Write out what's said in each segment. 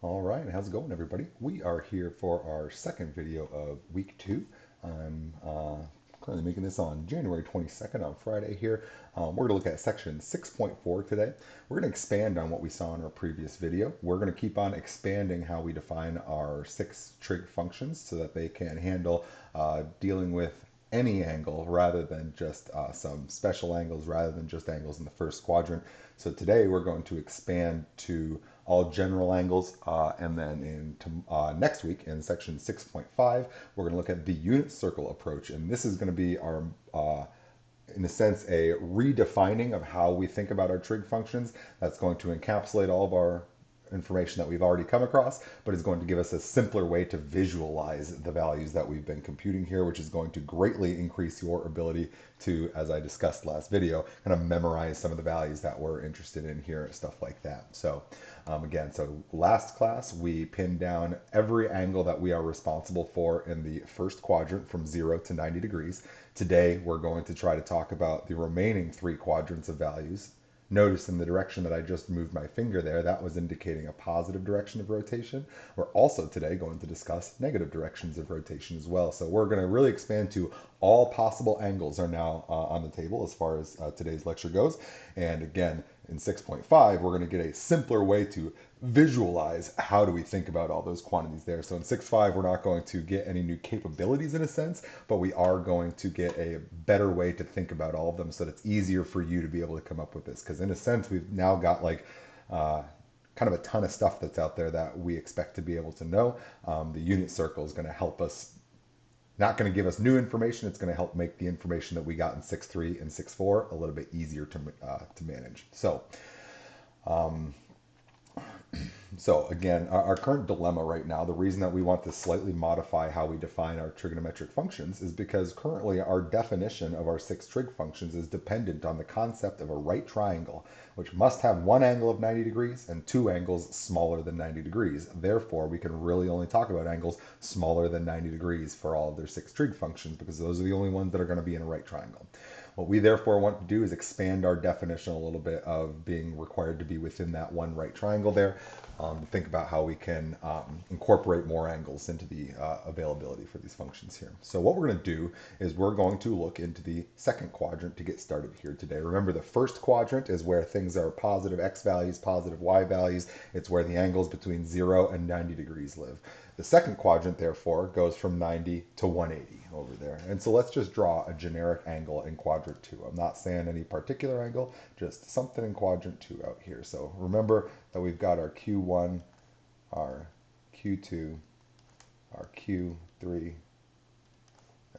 All right, how's it going, everybody? We are here for our second video of week two. I'm currently making this on January 22nd on Friday here. We're going to look at section 6.4 today. We're going to expand on what we saw in our previous video. We're going to keep on expanding how we define our six trig functions so that they can handle dealing with any angle rather than just some special angles rather than just angles in the first quadrant. So today we're going to expand to all general angles, and then next week in section 6.5, we're going to look at the unit circle approach, and this is going to be our in a sense, a redefining of how we think about our trig functions. That's going to encapsulate all of our information that we've already come across, but is going to give us a simpler way to visualize the values that we've been computing here, which is going to greatly increase your ability to, as I discussed last video, kind of memorize some of the values that we're interested in here, stuff like that. So again, so last class, we pinned down every angle that we are responsible for in the first quadrant from 0 to 90 degrees. Today, we're going to try to talk about the remaining three quadrants of values. Notice in the direction that I just moved my finger there, that was indicating a positive direction of rotation. We're also today going to discuss negative directions of rotation as well. So we're going to really expand to all possible angles are now on the table as far as today's lecture goes. And again, in 6.5, we're going to get a simpler way to visualize how do we think about all those quantities there. So in 6.5, we're not going to get any new capabilities in a sense, but we are going to get a better way to think about all of them so that it's easier for you to be able to come up with this. Because in a sense, we've now got like kind of a ton of stuff that's out there that we expect to be able to know. The unit circle is going to help us, not going to give us new information. It's going to help make the information that we got in 6.3 and 6.4 a little bit easier to manage. So again, our current dilemma right now, the reason that we want to slightly modify how we define our trigonometric functions is because currently our definition of our six trig functions is dependent on the concept of a right triangle, which must have one angle of 90 degrees and two angles smaller than 90 degrees. Therefore, we can really only talk about angles smaller than 90 degrees for all of their six trig functions because those are the only ones that are going to be in a right triangle. What we therefore want to do is expand our definition a little bit of being required to be within that one right triangle there. Think about how we can incorporate more angles into the availability for these functions here. So what we're going to do is we're going to look into the second quadrant to get started here today. Remember, the first quadrant is where things are positive x values, positive y values. It's where the angles between 0 and 90 degrees live. The second quadrant, therefore, goes from 90 to 180 over there. And so let's just draw a generic angle in quadrant 2. I'm not saying any particular angle, just something in quadrant 2 out here. So remember that we've got our Q1, our Q2, our Q3, and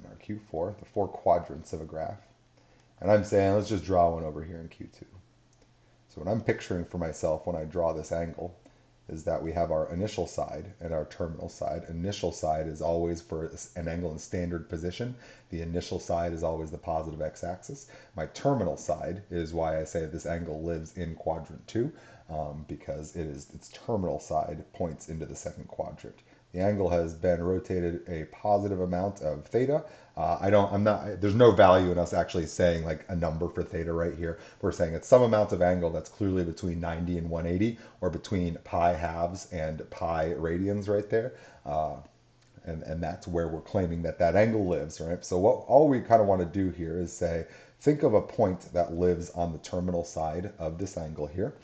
our Q4, the four quadrants of a graph. And I'm saying let's just draw one over here in Q2. So what I'm picturing for myself when I draw this angle is that we have our initial side and our terminal side. Initial side is always for an angle in standard position. The initial side is always the positive x-axis. My terminal side is why I say this angle lives in quadrant 2, because its terminal side points into the second quadrant. The angle has been rotated a positive amount of theta. There's no value in us actually saying like a number for theta right here. We're saying it's some amount of angle that's clearly between 90 and 180 or between pi halves and pi radians right there. And that's where we're claiming that that angle lives, right? So all we kind of want to do here is say, think of a point that lives on the terminal side of this angle here.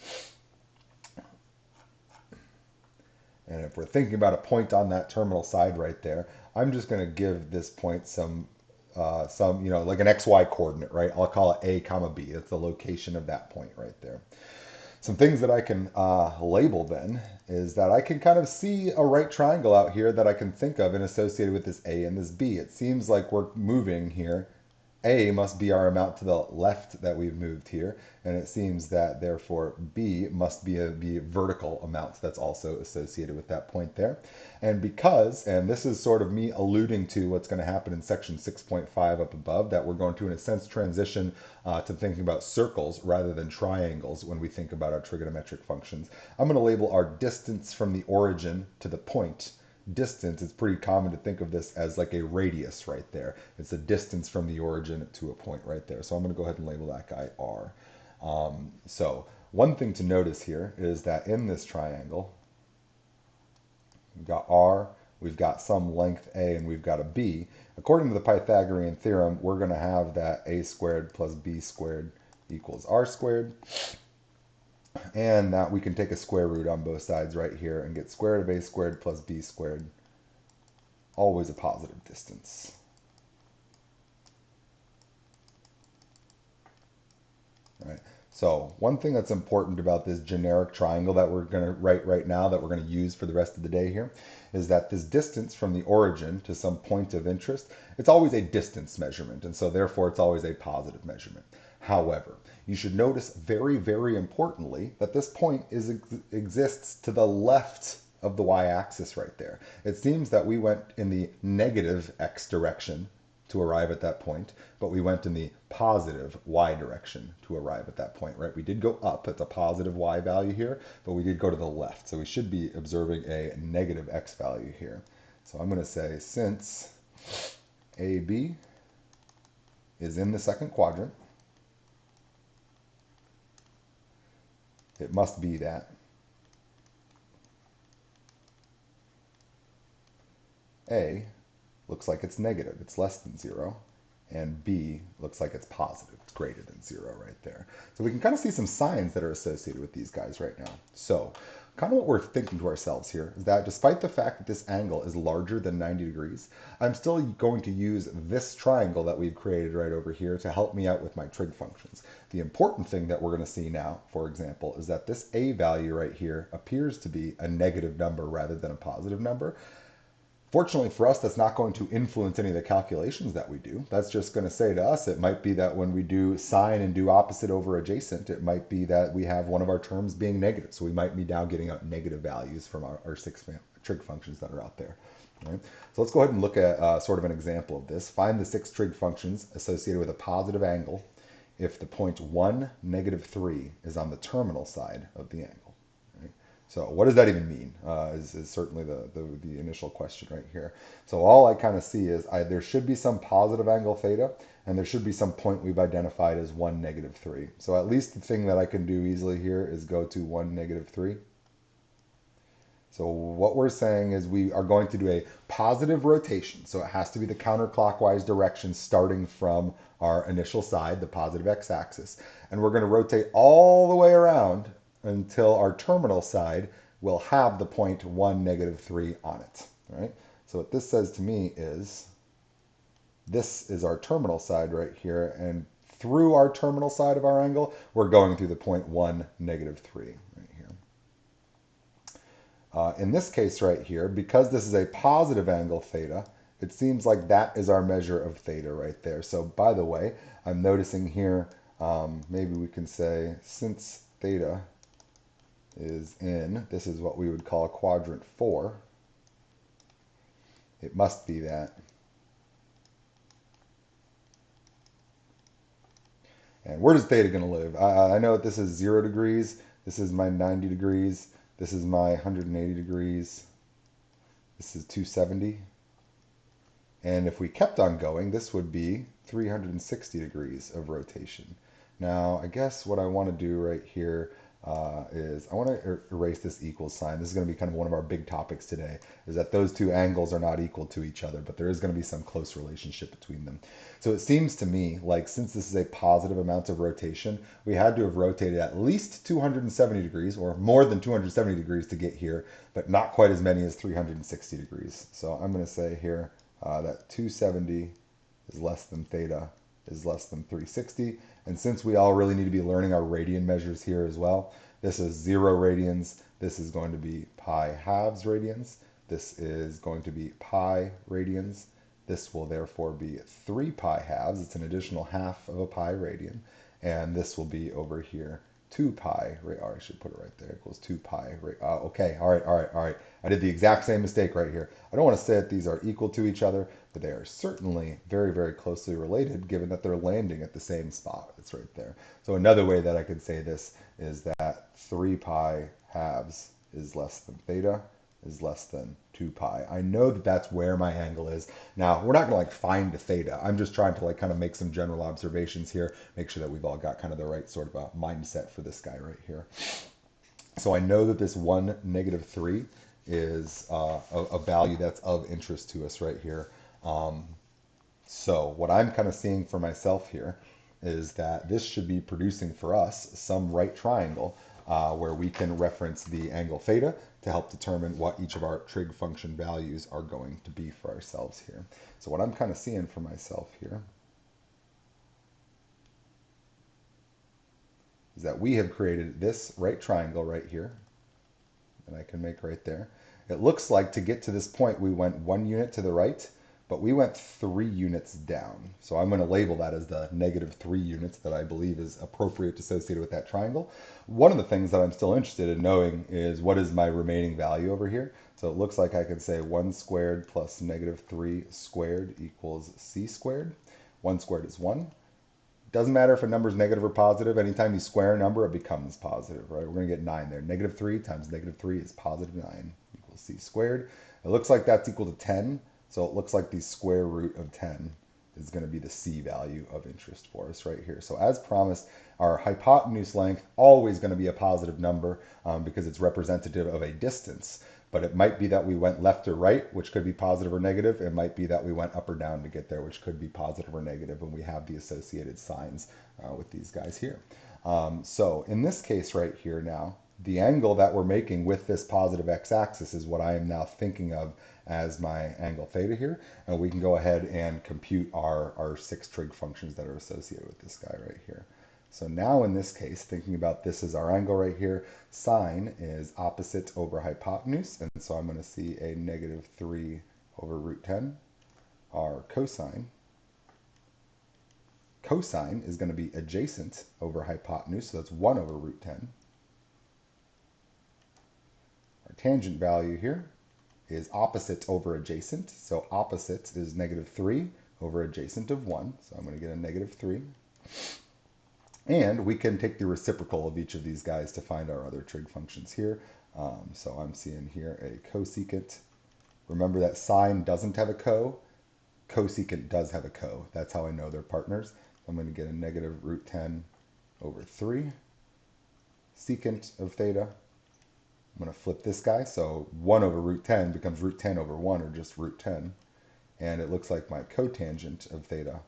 And if we're thinking about a point on that terminal side right there, I'm just going to give this point some, like an XY coordinate, right? I'll call it A comma B. It's the location of that point right there. Some things that I can label then is that I can kind of see a right triangle out here that I can think of and associated with this A and this B. It seems like we're moving here. A must be our amount to the left that we've moved here, and it seems that therefore B must be a vertical amount that's also associated with that point there. And because, and this is sort of me alluding to what's going to happen in section 6.5 up above, that we're going to in a sense transition to thinking about circles rather than triangles when we think about our trigonometric functions. I'm going to label our distance from the origin to the point distance. It's pretty common to think of this as like a radius right there. It's a distance from the origin to a point right there. So I'm going to go ahead and label that guy R. So one thing to notice here is that in this triangle, we've got r, we've got some length a, and we've got a b. According to the Pythagorean theorem, we're going to have that a squared plus b squared equals r squared. And that we can take a square root on both sides right here and get square root of a squared plus b squared, always a positive distance. Right. So one thing that's important about this generic triangle that we're going to write right now, that we're going to use for the rest of the day here, is that this distance from the origin to some point of interest, it's always a distance measurement, and so therefore it's always a positive measurement. However, you should notice very, very importantly that this point exists to the left of the y-axis right there. It seems that we went in the negative x direction to arrive at that point, but we went in the positive y direction to arrive at that point, right? We did go up at the positive y value here, but we did go to the left. So we should be observing a negative x value here. So I'm going to say since AB is in the second quadrant, it must be that A looks like it's negative, it's less than 0, and B looks like it's positive, it's greater than 0 right there. So we can kind of see some signs that are associated with these guys right now. So kind of what we're thinking to ourselves here is that despite the fact that this angle is larger than 90 degrees, I'm still going to use this triangle that we've created right over here to help me out with my trig functions. The important thing that we're going to see now, for example, is that this A value right here appears to be a negative number rather than a positive number. Fortunately for us, that's not going to influence any of the calculations that we do. That's just going to say to us, it might be that when we do sine and do opposite over adjacent, it might be that we have one of our terms being negative. So we might be now getting out negative values from our six trig functions that are out there. Right? So let's go ahead and look at sort of an example of this. Find the 6 trig functions associated with a positive angle if the point 1, negative 3 is on the terminal side of the angle. So what does that even mean is certainly the initial question right here. So all I kind of see is there should be some positive angle theta, and there should be some point we've identified as 1, negative 3. So at least the thing that I can do easily here is go to 1, negative 3. So what we're saying is we are going to do a positive rotation. So it has to be the counterclockwise direction starting from our initial side, the positive x-axis. And we're going to rotate all the way around until our terminal side will have the point 1, negative 3 on it, right? So what this says to me is this is our terminal side right here, and through our terminal side of our angle, we're going through the point 1, negative 3 right here. In this case right here, because this is a positive angle theta, it seems like that is our measure of theta right there. So by the way, I'm noticing here, maybe we can say since theta is in, this is what we would call quadrant 4, it must be that. And where is theta going to live? I know this is 0 degrees, this is my 90 degrees, this is my 180 degrees, this is 270. And if we kept on going, this would be 360 degrees of rotation. Now, I guess what I want to do right here is I want to erase this equals sign. This is going to be kind of one of our big topics today, is that those two angles are not equal to each other, but there is going to be some close relationship between them. So it seems to me like since this is a positive amount of rotation, we had to have rotated at least 270 degrees or more than 270 degrees to get here, but not quite as many as 360 degrees. So I'm going to say here that 270 is less than theta is less than 360. And since we all really need to be learning our radian measures here as well, this is 0 radians, this is going to be pi halves radians, this is going to be pi radians, this will therefore be 3 pi halves, it's an additional half of a pi radian, and this will be over here 2 pi, or I should put it right there, equals 2 pi, okay, all right. I did the exact same mistake right here. I don't want to say that these are equal to each other, but they are certainly very, very closely related given that they're landing at the same spot. It's right there. So another way that I could say this is that 3 pi halves is less than theta is less than 2 pi. I know that that's where my angle is. Now, we're not going to like find the theta. I'm just trying to like kind of make some general observations here, make sure that we've all got kind of the right sort of a mindset for this guy right here. So I know that this 1, negative 3 is a value that's of interest to us right here. So what I'm kind of seeing for myself here is that this should be producing for us some right triangle where we can reference the angle theta to help determine what each of our trig function values are going to be for ourselves here. So what I'm kind of seeing for myself here is that we have created this right triangle right here that I can make right there. It looks like to get to this point we went 1 unit to the right, but we went 3 units down. So I'm going to label that as the -3 units that I believe is appropriate associated with that triangle. One of the things that I'm still interested in knowing is what is my remaining value over here. So it looks like I could say 1 squared plus -3 squared equals c squared. 1 squared is 1. Doesn't matter if a number is negative or positive. Anytime you square a number, it becomes positive, right? We're going to get 9 there. -3 times -3 is positive 9 equals c squared. It looks like that's equal to 10. So it looks like the square root of 10 is going to be the c value of interest for us right here. So as promised, our hypotenuse length always going to be a positive number because it's representative of a distance. But it might be that we went left or right, which could be positive or negative. It might be that we went up or down to get there, which could be positive or negative, and we have the associated signs with these guys here. So in this case right here now, the angle that we're making with this positive x-axis is what I am now thinking of as my angle theta here. And we can go ahead and compute our 6 trig functions that are associated with this guy right here. So now in this case, thinking about this as our angle right here, sine is opposite over hypotenuse. And so I'm going to see a -3 over root 10. Our cosine is going to be adjacent over hypotenuse. So that's 1 over root 10. Our tangent value here is opposite over adjacent. So opposite is -3 over adjacent of 1. So I'm going to get a -3. And we can take the reciprocal of each of these guys to find our other trig functions here. So I'm seeing here a cosecant. Remember that sine doesn't have a cosecant does have a co. That's how I know they're partners. I'm going to get a -root 10 over 3. Secant of theta. I'm going to flip this guy. So 1 over root 10 becomes root 10 over 1, or just root 10. And it looks like my cotangent of theta,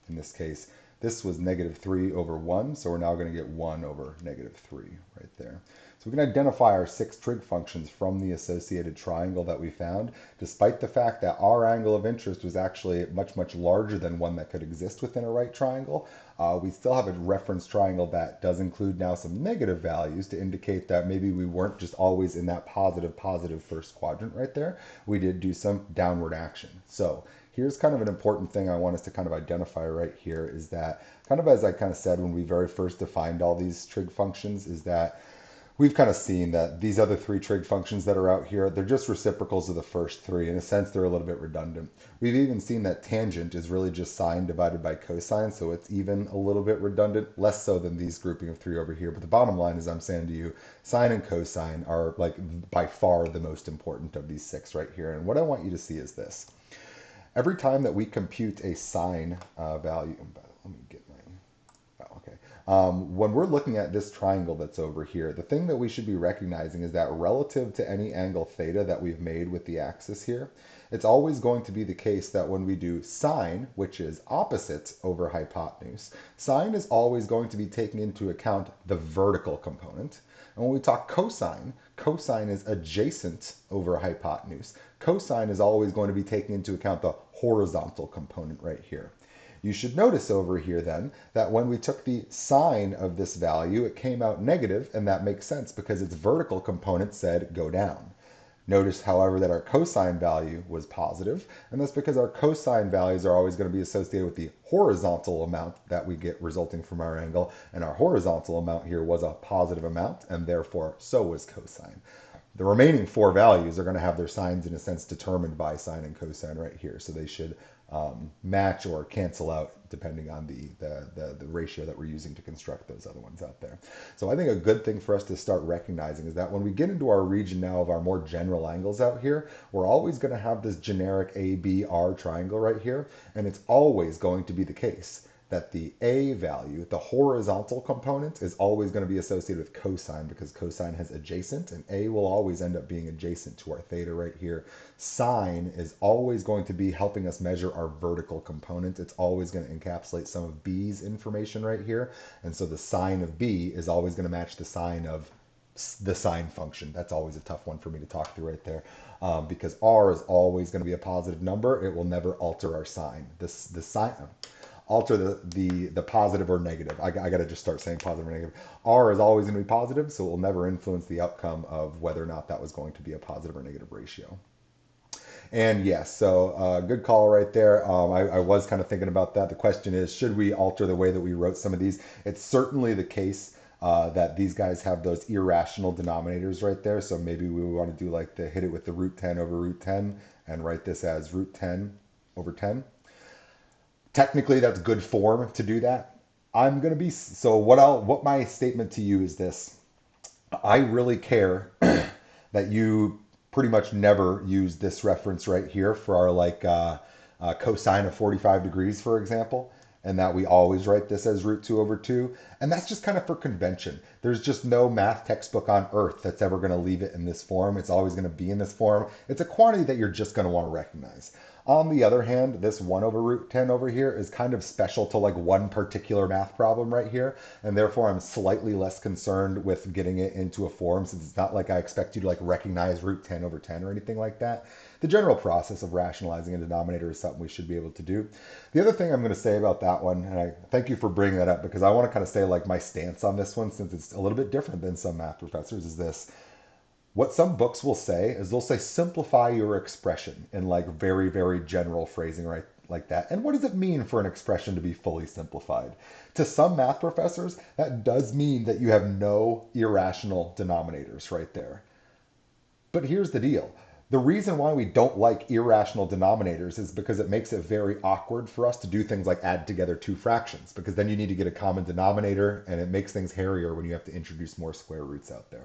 in this case, this was -3 over 1, so we're now going to get 1 over -3 right there. So we can identify our 6 trig functions from the associated triangle that we found, despite the fact that our angle of interest was actually much, much larger than one that could exist within a right triangle. We still have a reference triangle that does include now some negative values to indicate that maybe we weren't just always in that positive first quadrant right there. We did do some downward action. So here's kind of an important thing I want us to kind of identify right here is that, kind of as I kind of said when we very first defined all these trig functions, is that we've kind of seen that these other 3 trig functions that are out here, they're just reciprocals of the first 3. In a sense, they're a little bit redundant. We've even seen that tangent is really just sine divided by cosine, so it's even a little bit redundant, less so than these grouping of 3 over here. But the bottom line is I'm saying to you, sine and cosine are like by far the most important of these 6 right here. And what I want you to see is this. Every time that we compute a sine value, let me get my, oh, okay. When we're looking at this triangle that's over here, the thing that we should be recognizing is that relative to any angle theta that we've made with the axis here, it's always going to be the case that when we do sine, which is opposite over hypotenuse, sine is always going to be taking into account the vertical component. And when we talk cosine, cosine is adjacent over hypotenuse. Cosine is always going to be taking into account the horizontal component right here. You should notice over here then that when we took the sine of this value, it came out negative, and that makes sense because its vertical component said go down. Notice, however, that our cosine value was positive, and that's because our cosine values are always going to be associated with the horizontal amount that we get resulting from our angle, and our horizontal amount here was a positive amount, and therefore so was cosine. The remaining 4 values are going to have their signs in a sense determined by sine and cosine right here, so they should match or cancel out depending on the ratio that we're using to construct those other ones out there. So I think a good thing for us to start recognizing is that when we get into our region now of our more general angles out here, we're always going to have this generic ABR triangle right here, and it's always going to be the case that the A value, the horizontal component, is always going to be associated with cosine because cosine has adjacent, and A will always end up being adjacent to our theta right here. Sine is always going to be helping us measure our vertical component. It's always going to encapsulate some of B's information right here. And so the sine of B is always going to match the sine of the sine function. That's always a tough one for me to talk through right there, because R is always going to be a positive number. It will never alter our sign. The sign alter the positive or negative. I got to just start saying positive or negative. R is always going to be positive, so it will never influence the outcome of whether or not that was going to be a positive or negative ratio. And yes, so good call right there. I was kind of thinking about that. The question is, should we alter the way that we wrote some of these? It's certainly the case that these guys have those irrational denominators right there. So maybe we want to do like the hit it with the root 10 over root 10 and write this as root 10 over 10. Technically, that's good form to do that. I'm going to be, so what my statement to you is this. I really care that you pretty much never use this reference right here for our cosine of 45 degrees, for example, and that we always write this as root 2 over 2. And that's just kind of for convention. There's just no math textbook on earth that's ever going to leave it in this form. It's always going to be in this form. It's a quantity that you're just going to want to recognize. On the other hand, this 1 over root 10 over here is kind of special to like one particular math problem right here, and therefore I'm slightly less concerned with getting it into a form, since it's not like I expect you to like recognize root 10 over 10 or anything like that. The general process of rationalizing a denominator is something we should be able to do. The other thing I'm going to say about that one, and I thank you for bringing that up because I want to kind of say like my stance on this one, since it's a little bit different than some math professors, is this. What some books will say is they'll say simplify your expression in like very, very general phrasing, right? Like that. And what does it mean for an expression to be fully simplified? To some math professors, that does mean that you have no irrational denominators right there. But here's the deal. The reason why we don't like irrational denominators is because it makes it very awkward for us to do things like add together two fractions, because then you need to get a common denominator and it makes things hairier when you have to introduce more square roots out there.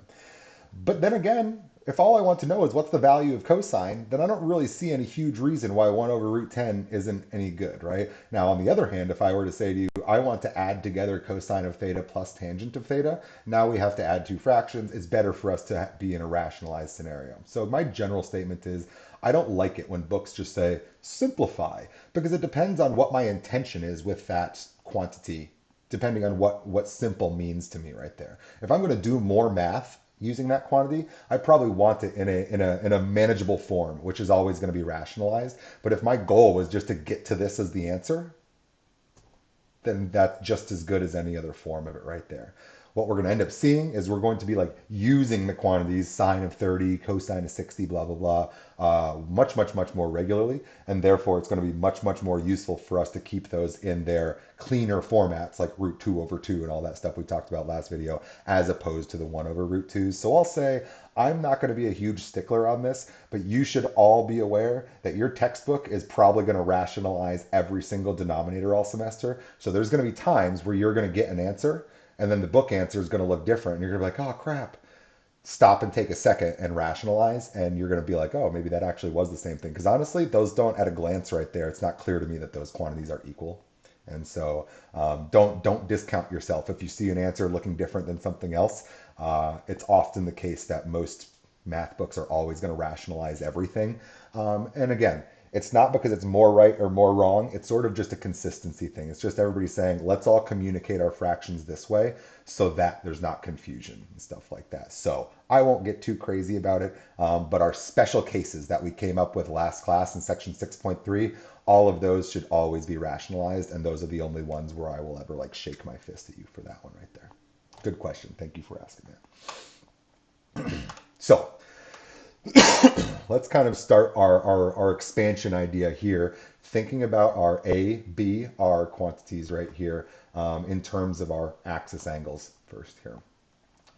But then again, if all I want to know is what's the value of cosine, then I don't really see any huge reason why 1 over root 10 isn't any good, right? Now, on the other hand, if I were to say to you, I want to add together cosine of theta plus tangent of theta, now we have to add two fractions. It's better for us to be in a rationalized scenario. So my general statement is, I don't like it when books just say simplify, because it depends on what my intention is with that quantity, depending on what simple means to me right there. If I'm going to do more math using that quantity, I probably want it in a manageable form, which is always going to be rationalized. But if my goal was just to get to this as the answer, then that's just as good as any other form of it right there. What we're going to end up seeing is we're going to be like using the quantities sine of 30, cosine of 60, blah, blah, blah, much, much, much more regularly. And therefore, it's going to be much, much more useful for us to keep those in their cleaner formats, like root 2 over 2 and all that stuff we talked about last video, as opposed to the 1 over root 2. So I'll say I'm not going to be a huge stickler on this, but you should all be aware that your textbook is probably going to rationalize every single denominator all semester. So there's going to be times where you're going to get an answer, and then the book answer is going to look different. And you're going to be like, oh, crap. Stop and take a second and rationalize. And you're going to be like, oh, maybe that actually was the same thing. Because honestly, those don't, at a glance right there, it's not clear to me that those quantities are equal. And so don't discount yourself. If you see an answer looking different than something else, it's often the case that most math books are always going to rationalize everything. And again, it's not because it's more right or more wrong. It's sort of just a consistency thing. It's just everybody saying, let's all communicate our fractions this way so that there's not confusion and stuff like that. So I won't get too crazy about it. But our special cases that we came up with last class in section 6.3, all of those should always be rationalized. And those are the only ones where I will ever like shake my fist at you for that one right there. Good question. Thank you for asking that. So let's kind of start our expansion idea here, thinking about our A, B, R quantities right here in terms of our axis angles first here.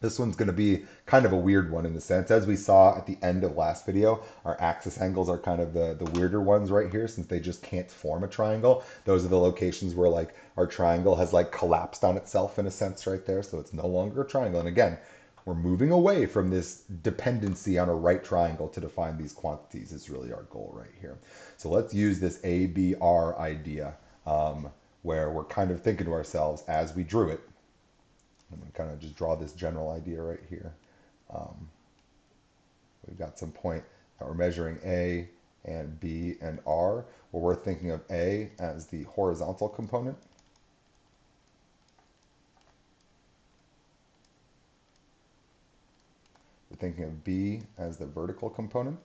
This one's going to be kind of a weird one in the sense, as we saw at the end of last video, our axis angles are kind of the weirder ones right here since they just can't form a triangle. Those are the locations where like our triangle has like collapsed on itself in a sense right there. So it's no longer a triangle. And again, we're moving away from this dependency on a right triangle to define these quantities is really our goal right here. So let's use this ABR idea where we're kind of thinking to ourselves as we drew it. I'm going to kind of just draw this general idea right here. Um, we've got some point that we're measuring A and B and R, where we're thinking of A as the horizontal component. We're thinking of B as the vertical component.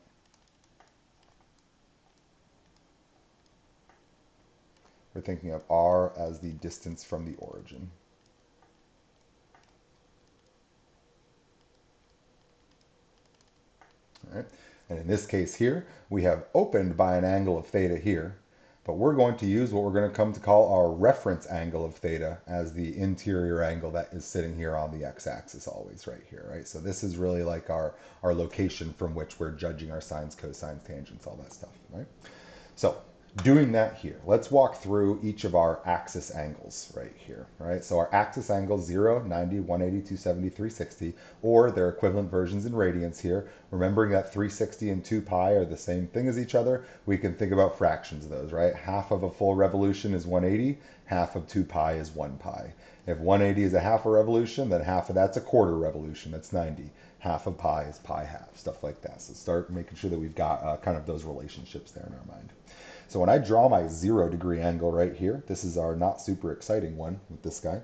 We're thinking of R as the distance from the origin. All right. And in this case here, we have opened by an angle of theta here, but we're going to use what we're going to come to call our reference angle of theta as the interior angle that is sitting here on the x-axis always right here, right? So this is really like our location from which we're judging our sines, cosines, tangents, all that stuff, right? So doing that here, let's walk through each of our axis angles right here, right? So our axis angles 0, 90, 180, 270, 360, or their equivalent versions in radians here. Remembering that 360 and 2 pi are the same thing as each other, we can think about fractions of those, right? Half of a full revolution is 180, half of 2 pi is 1 pi. If 180 is a half a revolution, then half of that's a quarter revolution, that's 90. Half of pi is pi half, stuff like that. So start making sure that we've got kind of those relationships there in our mind. So when I draw my 0 degree angle right here, this is our not super exciting one with this guy.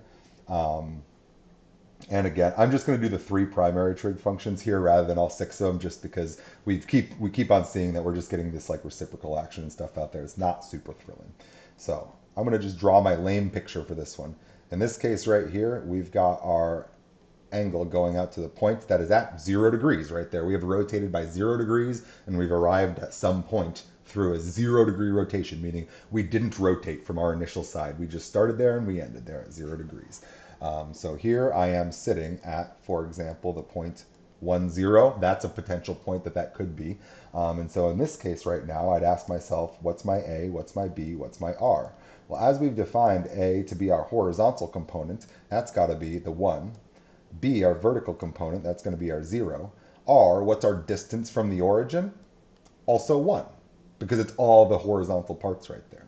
And again, I'm just going to do the 3 primary trig functions here rather than all 6 of them, just because we keep on seeing that we're just getting this like reciprocal action and stuff out there. It's not super thrilling. So I'm going to just draw my lame picture for this one. In this case right here, we've got our angle going out to the point that is at 0 degrees right there. We have rotated by 0 degrees and we've arrived at some point through a 0 degree rotation, meaning we didn't rotate from our initial side. We just started there and we ended there at 0 degrees. So here I am sitting at, for example, the point 1, 0. That's a potential point that could be. And so in this case right now, I'd ask myself, what's my A, what's my B, what's my R? Well, as we've defined A to be our horizontal component, that's got to be the 1. B, our vertical component, that's going to be our 0. R, what's our distance from the origin? Also 1, because it's all the horizontal parts right there.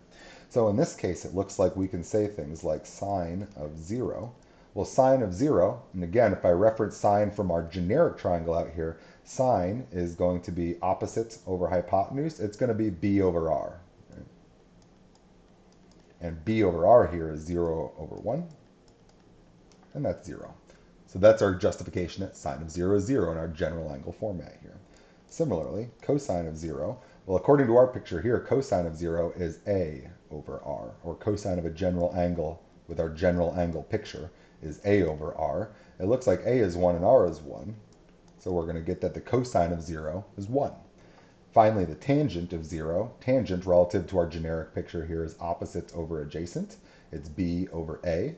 So in this case, it looks like we can say things like sine of 0. Well, sine of 0, and again, if I reference sine from our generic triangle out here, sine is going to be opposite over hypotenuse. It's going to be b over r. Right? And b over r here is 0 over 1, and that's 0. So that's our justification that sine of 0 is 0 in our general angle format here. Similarly, cosine of 0, well, according to our picture here, cosine of 0 is a over r, or cosine of a general angle with our general angle picture is a over r. It looks like a is 1 and r is 1, so we're going to get that the cosine of 0 is 1. Finally, the tangent of 0, tangent relative to our generic picture here is opposite over adjacent. It's b over a.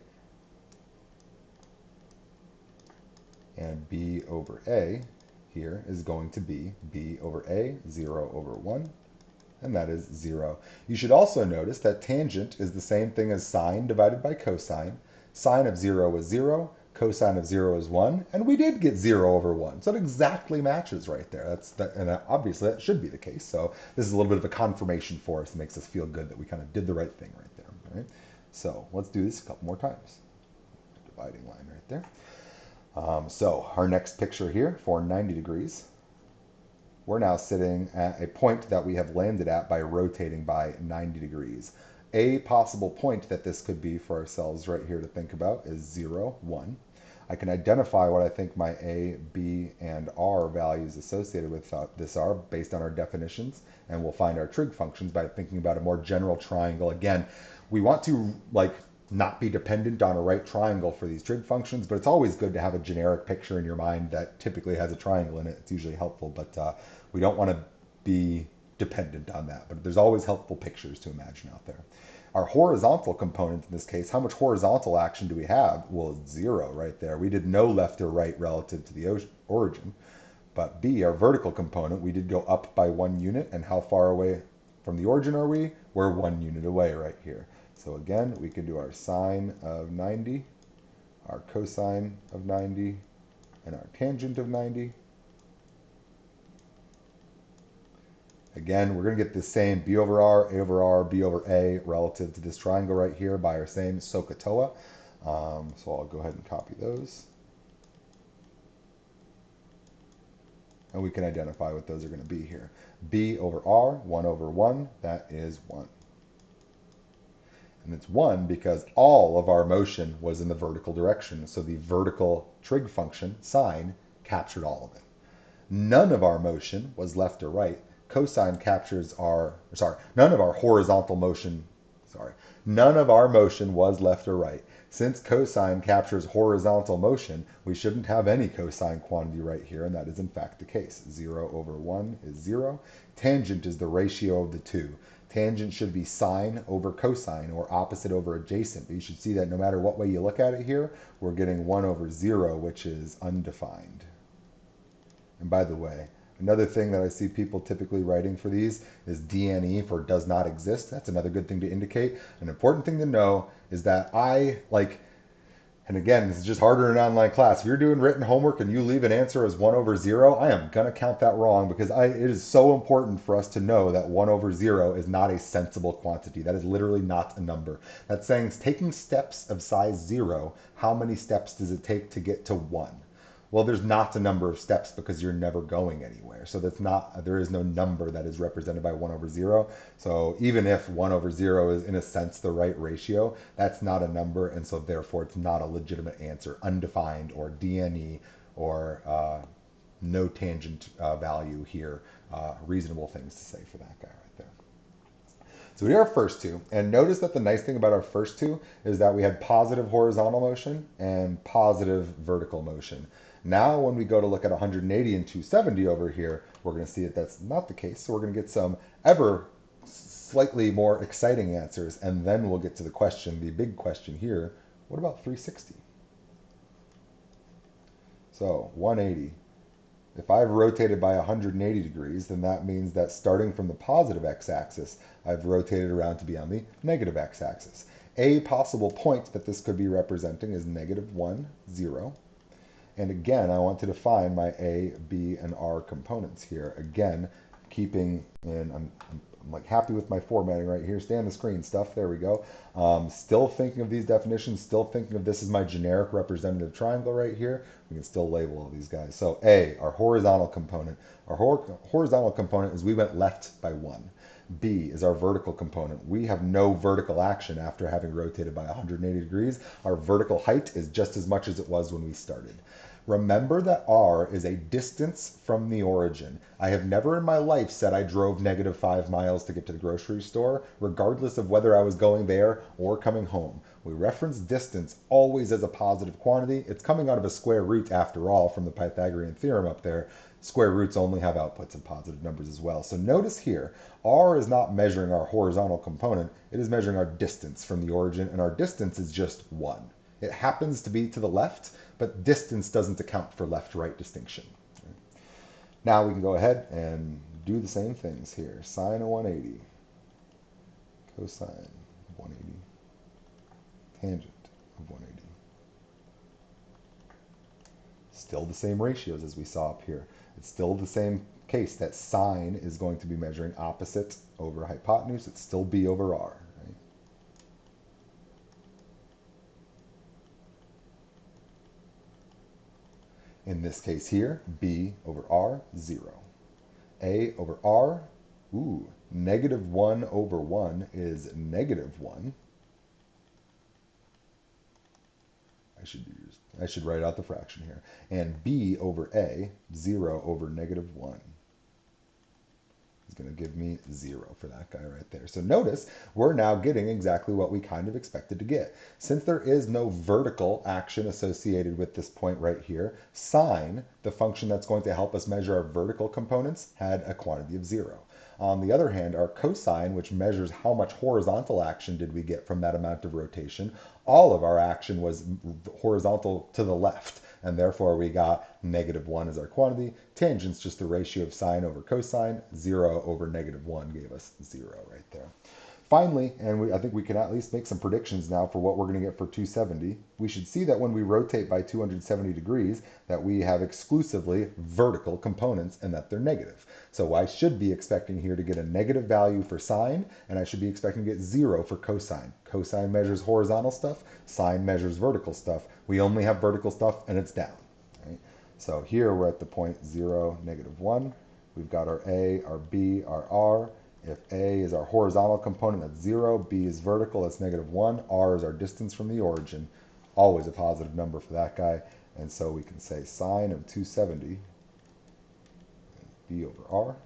And b over a here is going to be b over a, 0 over 1, and that is 0. You should also notice that tangent is the same thing as sine divided by cosine. Sine of 0 is 0, cosine of 0 is 1, and we did get 0 over 1. So it exactly matches right there. And obviously that should be the case. So this is a little bit of a confirmation for us. It makes us feel good that we kind of did the right thing right there. All right? So let's do this a couple more times. Dividing line right there. So our next picture here for 90 degrees, we're now sitting at a point that we have landed at by rotating by 90 degrees. A possible point that this could be for ourselves right here to think about is 0, 1. I can identify what I think my A, B, and R values associated with this are based on our definitions, and we'll find our trig functions by thinking about a more general triangle. Again, we want to not be dependent on a right triangle for these trig functions, but it's always good to have a generic picture in your mind that typically has a triangle in it. It's usually helpful, but we don't want to be dependent on that. But there's always helpful pictures to imagine out there. Our horizontal component in this case, how much horizontal action do we have? Well, it's 0 right there. We did no left or right relative to the origin. But B, our vertical component, we did go up by 1 unit. And how far away from the origin are we? We're 1 unit away right here. So again, we can do our sine of 90, our cosine of 90, and our tangent of 90. Again, we're going to get the same b over r, a over r, b over a relative to this triangle right here by our same SOHCAHTOA. So I'll go ahead and copy those. And we can identify what those are going to be here. b over r, 1 over 1, that is 1. And it's 1 because all of our motion was in the vertical direction. So the vertical trig function, sine, captured all of it. None of our motion was left or right. Cosine captures none of our horizontal motion, none of our motion was left or right. Since cosine captures horizontal motion, we shouldn't have any cosine quantity right here, and that is in fact the case. 0 over 1 is 0. Tangent is the ratio of the two. Tangent should be sine over cosine, or opposite over adjacent. But you should see that no matter what way you look at it here, we're getting 1 over 0, which is undefined. And by the way, another thing that I see people typically writing for these is DNE for does not exist. That's another good thing to indicate. An important thing to know is that and again, this is just harder in an online class. If you're doing written homework and you leave an answer as 1 over 0, I am going to count that wrong because it is so important for us to know that 1 over 0 is not a sensible quantity. That is literally not a number. That's saying taking steps of size 0, how many steps does it take to get to 1? Well, there's not a number of steps because you're never going anywhere. So there is no number that is represented by 1 over 0. So even if 1 over 0 is in a sense the right ratio, that's not a number. And so therefore it's not a legitimate answer, undefined or DNE or no tangent value here. Reasonable things to say for that guy right there. So we did our first two, and notice that the nice thing about our first two is that we had positive horizontal motion and positive vertical motion. Now when we go to look at 180 and 270 over here, we're going to see that that's not the case. So we're going to get some ever slightly more exciting answers, and then we'll get to the question, the big question here, what about 360? So 180. If I've rotated by 180 degrees, then that means that starting from the positive x-axis, I've rotated around to be on the negative x-axis. A possible point that this could be representing is -1, 0. And again, I want to define my A, B, and R components here. Again, keeping in, I'm like happy with my formatting right here. Stay on the screen stuff. There we go. Still thinking of these definitions, still thinking of this as my generic representative triangle right here. We can still label all these guys. So A, our horizontal component. Our horizontal component is we went left by 1. B is our vertical component. We have no vertical action after having rotated by 180 degrees. Our vertical height is just as much as it was when we started. Remember that R is a distance from the origin. I have never in my life said I drove -5 miles to get to the grocery store, regardless of whether I was going there or coming home. We reference distance always as a positive quantity. It's coming out of a square root after all from the Pythagorean theorem up there. Square roots only have outputs in positive numbers as well. So notice here, R is not measuring our horizontal component. It is measuring our distance from the origin, and our distance is just 1. It happens to be to the left, but distance doesn't account for left-right distinction. Now we can go ahead and do the same things here. Sine of 180, cosine 180, tangent of 180. Still the same ratios as we saw up here. It's still the same case that sine is going to be measuring opposite over hypotenuse. It's still B over R. Right? In this case here, B over R, 0. A over R, -1 over 1 is -1. I should write out the fraction here. And B over A, 0 over -1. Is going to give me 0 for that guy right there. So notice we're now getting exactly what we kind of expected to get. Since there is no vertical action associated with this point right here, sine, the function that's going to help us measure our vertical components, had a quantity of 0. On the other hand, our cosine, which measures how much horizontal action did we get from that amount of rotation, all of our action was horizontal to the left, and therefore we got -1 as our quantity. Tangent's just the ratio of sine over cosine. 0 over -1 gave us 0 right there. Finally, and I think we can at least make some predictions now for what we're going to get for 270. We should see that when we rotate by 270 degrees, that we have exclusively vertical components and that they're negative. So I should be expecting here to get a negative value for sine, and I should be expecting to get 0 for cosine. Cosine measures horizontal stuff, sine measures vertical stuff. We only have vertical stuff, and it's down. Right? So here we're at the point 0, -1. We've got our A, our B, our R. If A is our horizontal component, that's 0. B is vertical, that's -1. R is our distance from the origin. Always a positive number for that guy. And so we can say sine of 270 B over R.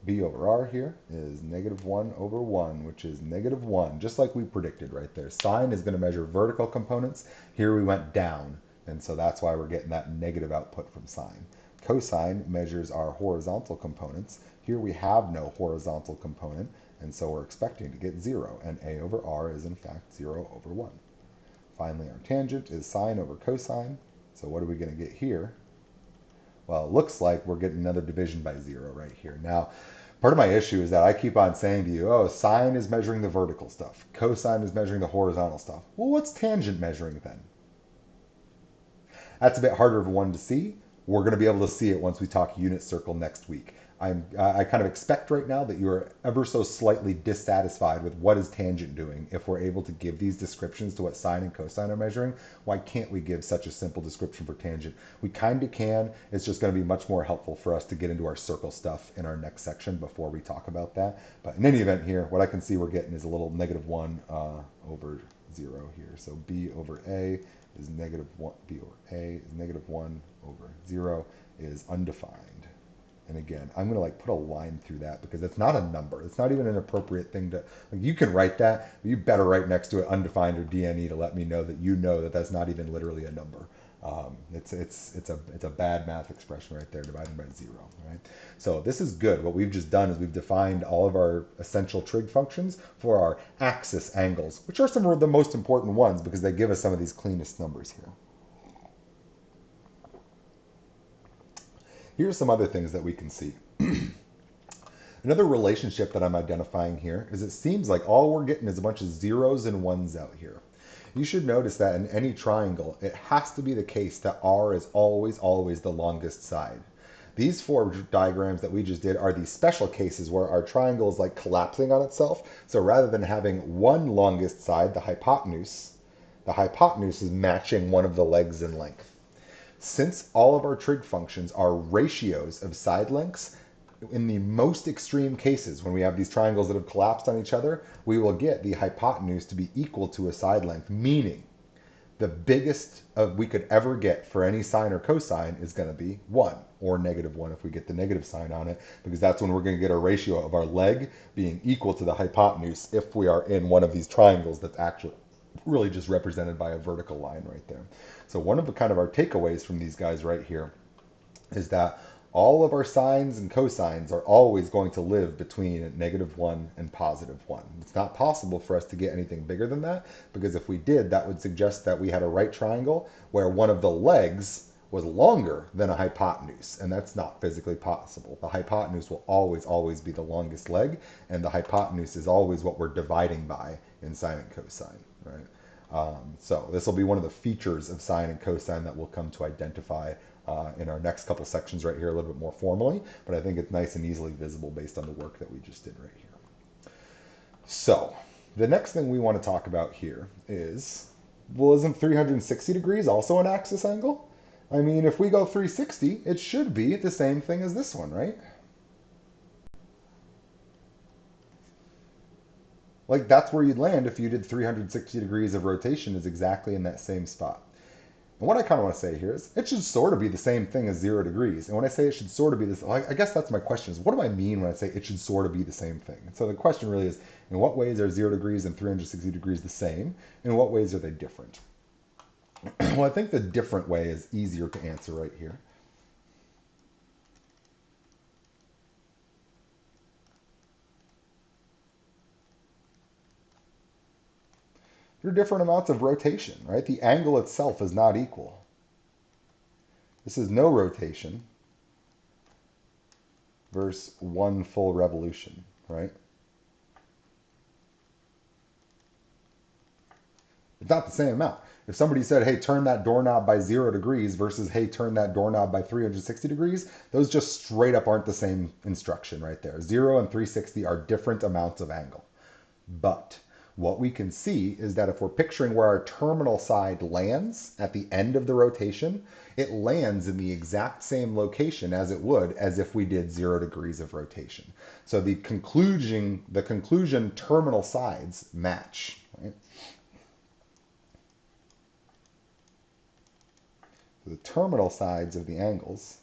B over R here is -1/1, which is -1, just like we predicted right there. Sine is going to measure vertical components. Here we went down, and so that's why we're getting that negative output from sine. Cosine measures our horizontal components. Here we have no horizontal component, and so we're expecting to get 0, and A over R is in fact 0/1. Finally, our tangent is sine over cosine. So what are we going to get here? Well, it looks like we're getting another division by 0 right here. Now, part of my issue is that I keep on saying to you, oh, sine is measuring the vertical stuff. Cosine is measuring the horizontal stuff. Well, what's tangent measuring then? That's a bit harder of one to see. We're going to be able to see it once we talk unit circle next week. I kind of expect right now that you're ever so slightly dissatisfied with what is tangent doing. If we're able to give these descriptions to what sine and cosine are measuring, why can't we give such a simple description for tangent? We kind of can. It's just going to be much more helpful for us to get into our circle stuff in our next section before we talk about that. But in any event here, what I can see we're getting is a little -1 over 0 here. So B over A is -1, B over A is -1/0 is undefined. And again, I'm going to like put a line through that because it's not a number. It's not even an appropriate thing to, like, you can write that, but you better write next to it undefined or DNE to let me know that you know that that's not even literally a number. It's a bad math expression right there, divided by 0, right? So this is good. What we've just done is we've defined all of our essential trig functions for our axis angles, which are some of the most important ones because they give us some of these cleanest numbers here. Here's some other things that we can see. Another relationship that I'm identifying here is it seems like all we're getting is a bunch of zeros and ones out here. You should notice that in any triangle, it has to be the case that R is always, always the longest side. These 4 diagrams that we just did are these special cases where our triangle is like collapsing on itself. So rather than having one longest side, the hypotenuse is matching one of the legs in length. Since all of our trig functions are ratios of side lengths, in the most extreme cases, when we have these triangles that have collapsed on each other, we will get the hypotenuse to be equal to a side length, meaning the biggest we could ever get for any sine or cosine is going to be 1 or -1 if we get the negative sign on it, because that's when we're going to get a ratio of our leg being equal to the hypotenuse if we are in one of these triangles that's actually really just represented by a vertical line right there. So one of the kind of our takeaways from these guys right here is that all of our sines and cosines are always going to live between -1 and +1. It's not possible for us to get anything bigger than that, because if we did, that would suggest that we had a right triangle where one of the legs was longer than a hypotenuse, and that's not physically possible. The hypotenuse will always, always be the longest leg, and the hypotenuse is always what we're dividing by in sine and cosine, right? So this will be one of the features of sine and cosine that we'll come to identify in our next couple sections right here a little bit more formally, but I think it's nice and easily visible based on the work that we just did right here. So the next thing we want to talk about here is, well, isn't 360 degrees also an axis angle? I mean, if we go 360, it should be the same thing as this one, right? Like, that's where you'd land if you did 360 degrees of rotation, is exactly in that same spot. And what I kind of want to say here is it should sort of be the same thing as 0 degrees. And when I say it should sort of be this, I guess that's my question is, what do I mean when I say it should sort of be the same thing? And so the question really is, in what ways are 0 degrees and 360 degrees the same? And in what ways are they different? Well, I think the different way is easier to answer right here. There are different amounts of rotation, right? The angle itself is not equal. This is no rotation versus 1 full revolution, right? It's not the same amount. If somebody said, hey, turn that doorknob by 0 degrees versus, hey, turn that doorknob by 360 degrees, those just straight up aren't the same instruction right there. 0 and 360 are different amounts of angle. But what we can see is that if we're picturing where our terminal side lands at the end of the rotation, it lands in the exact same location as it would as if we did 0 degrees of rotation. So the conclusion terminal sides match. Right? The terminal sides of the angles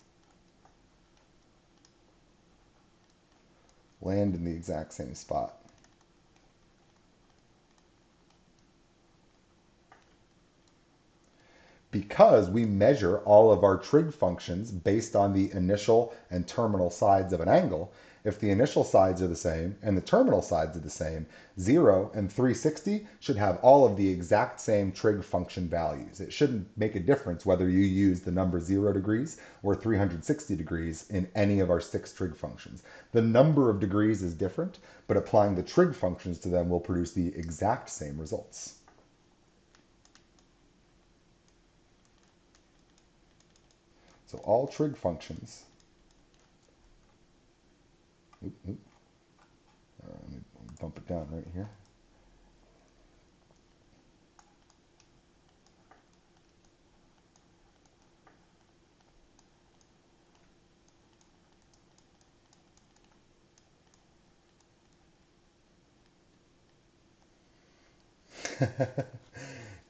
land in the exact same spot. Because we measure all of our trig functions based on the initial and terminal sides of an angle, if the initial sides are the same and the terminal sides are the same, 0 and 360 should have all of the exact same trig function values. It shouldn't make a difference whether you use the number 0 degrees or 360 degrees in any of our 6 trig functions. The number of degrees is different, but applying the trig functions to them will produce the exact same results. So all trig functions, let me bump it down right here.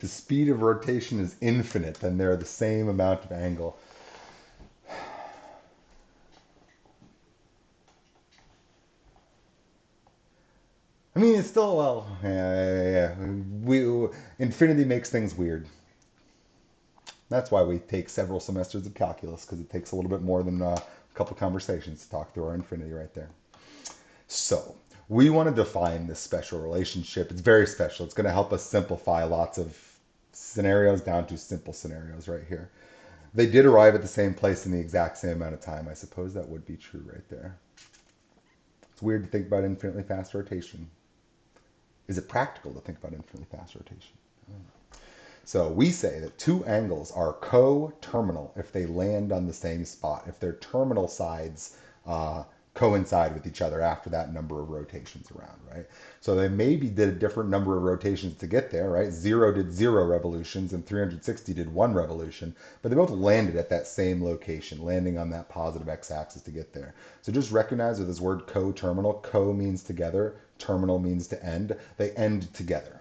The speed of rotation is infinite, then they're the same amount of angle. I mean, it's still, well, yeah. Infinity makes things weird. That's why we take several semesters of calculus, because it takes a little bit more than a couple conversations to talk through our infinity right there. So, we want to define this special relationship. It's very special. It's going to help us simplify lots of scenarios down to simple scenarios right here. They did arrive at the same place in the exact same amount of time. I suppose that would be true right there. It's weird to think about infinitely fast rotation. Is it practical to think about infinitely fast rotation? So we say that two angles are co-terminal if they land on the same spot, if their terminal sides coincide with each other after that number of rotations around, right? So they maybe did a different number of rotations to get there, right? 0 did 0 revolutions and 360 did 1 revolution, but they both landed at that same location, landing on that positive x-axis to get there. So just recognize with this word co-terminal, co means together, terminal means to end. They end together.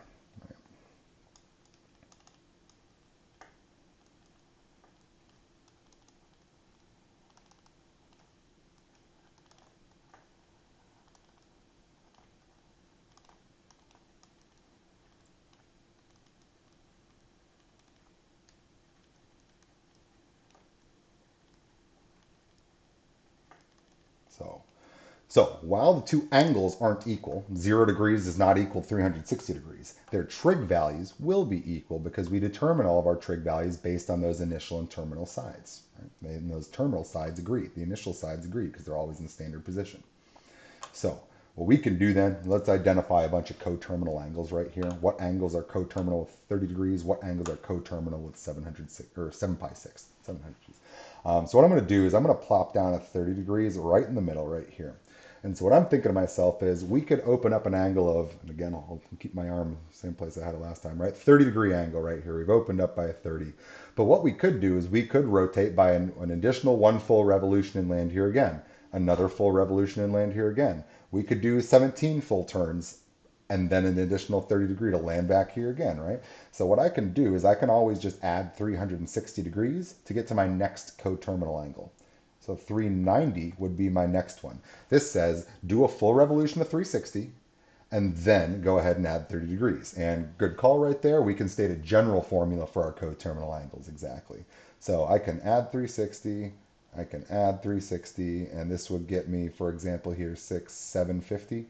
So So while the two angles aren't equal, 0 degrees is not equal to 360 degrees, their trig values will be equal because we determine all of our trig values based on those initial and terminal sides. Right? And those terminal sides agree. The initial sides agree because they're always in the standard position. So what we can do then, let's identify a bunch of coterminal angles right here. What angles are coterminal with 30 degrees? What angles are coterminal with 7 pi 6? 700. So what I'm going to do is I'm going to plop down a 30 degrees right in the middle right here. And so what I'm thinking to myself is we could open up an angle of, and again, I'll keep my arm same place I had it last time, right? 30-degree angle right here. We've opened up by a 30. But what we could do is we could rotate by an additional 1 full revolution and land here again. Another full revolution and land here again. We could do 17 full turns and then an additional 30 degree to land back here again, right? So what I can do is I can always just add 360 degrees to get to my next coterminal angle. So 390 would be my next one. This says do a full revolution of 360 and then go ahead and add 30 degrees. And good call right there. We can state a general formula for our coterminal angles exactly. So I can add 360, I can add 360, and this would get me, for example, here 750.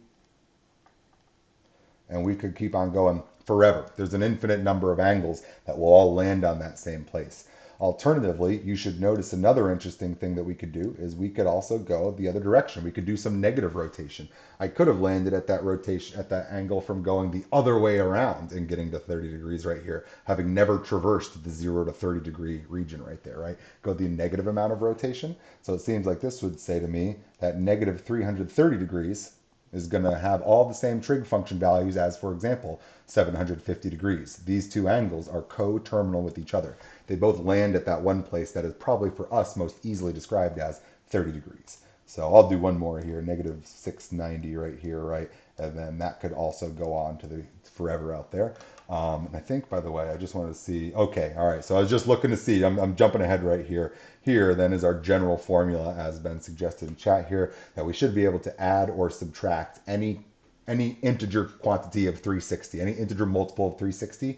And we could keep on going forever. There's an infinite number of angles that will all land on that same place. Alternatively, you should notice another interesting thing that we could do is we could also go the other direction. We could do some negative rotation. I could have landed at that rotation, at that angle from going the other way around and getting to 30 degrees right here, having never traversed the 0 to 30 degree region right there, right? Go the negative amount of rotation. So it seems like this would say to me that negative 330 degrees is going to have all the same trig function values as, for example, 750 degrees. These two angles are co-terminal with each other. They both land at that one place that is probably for us most easily described as 30 degrees. So I'll do one more here, negative 690 right here, right? And then that could also go on to the forever out there. And I think, by the way, I just wanted to see, okay, all right. So I was just looking to see, I'm jumping ahead right here. Here then is our general formula as been suggested in chat here, that we should be able to add or subtract any integer quantity of 360, any integer multiple of 360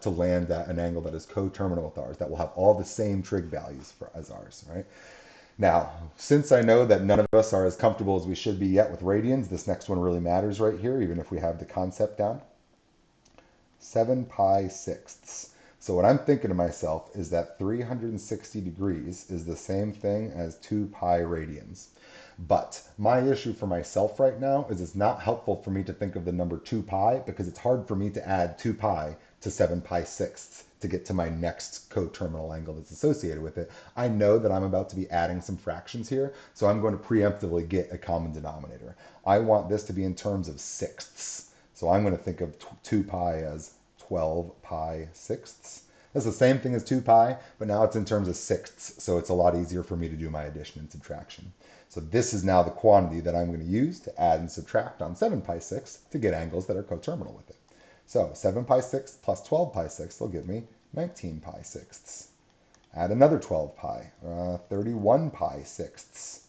to land at an angle that is coterminal with ours, that will have all the same trig values as ours, right? Now, since I know that none of us are as comfortable as we should be yet with radians, this next one really matters right here, even if we have the concept down. 7 pi sixths. So what I'm thinking to myself is that 360 degrees is the same thing as 2 pi radians. But my issue for myself right now is it's not helpful for me to think of the number 2 pi because it's hard for me to add 2 pi to 7 pi sixths to get to my next coterminal angle that's associated with it. I know that I'm about to be adding some fractions here, so I'm going to preemptively get a common denominator. I want this to be in terms of sixths. So I'm going to think of 2 pi as 12 pi sixths. That's the same thing as 2 pi, but now it's in terms of sixths, so it's a lot easier for me to do my addition and subtraction. So this is now the quantity that I'm going to use to add and subtract on 7 pi sixths to get angles that are coterminal with it. So 7 pi sixths plus 12 pi sixths will give me 19 pi sixths. Add another 12 pi, 31 pi sixths.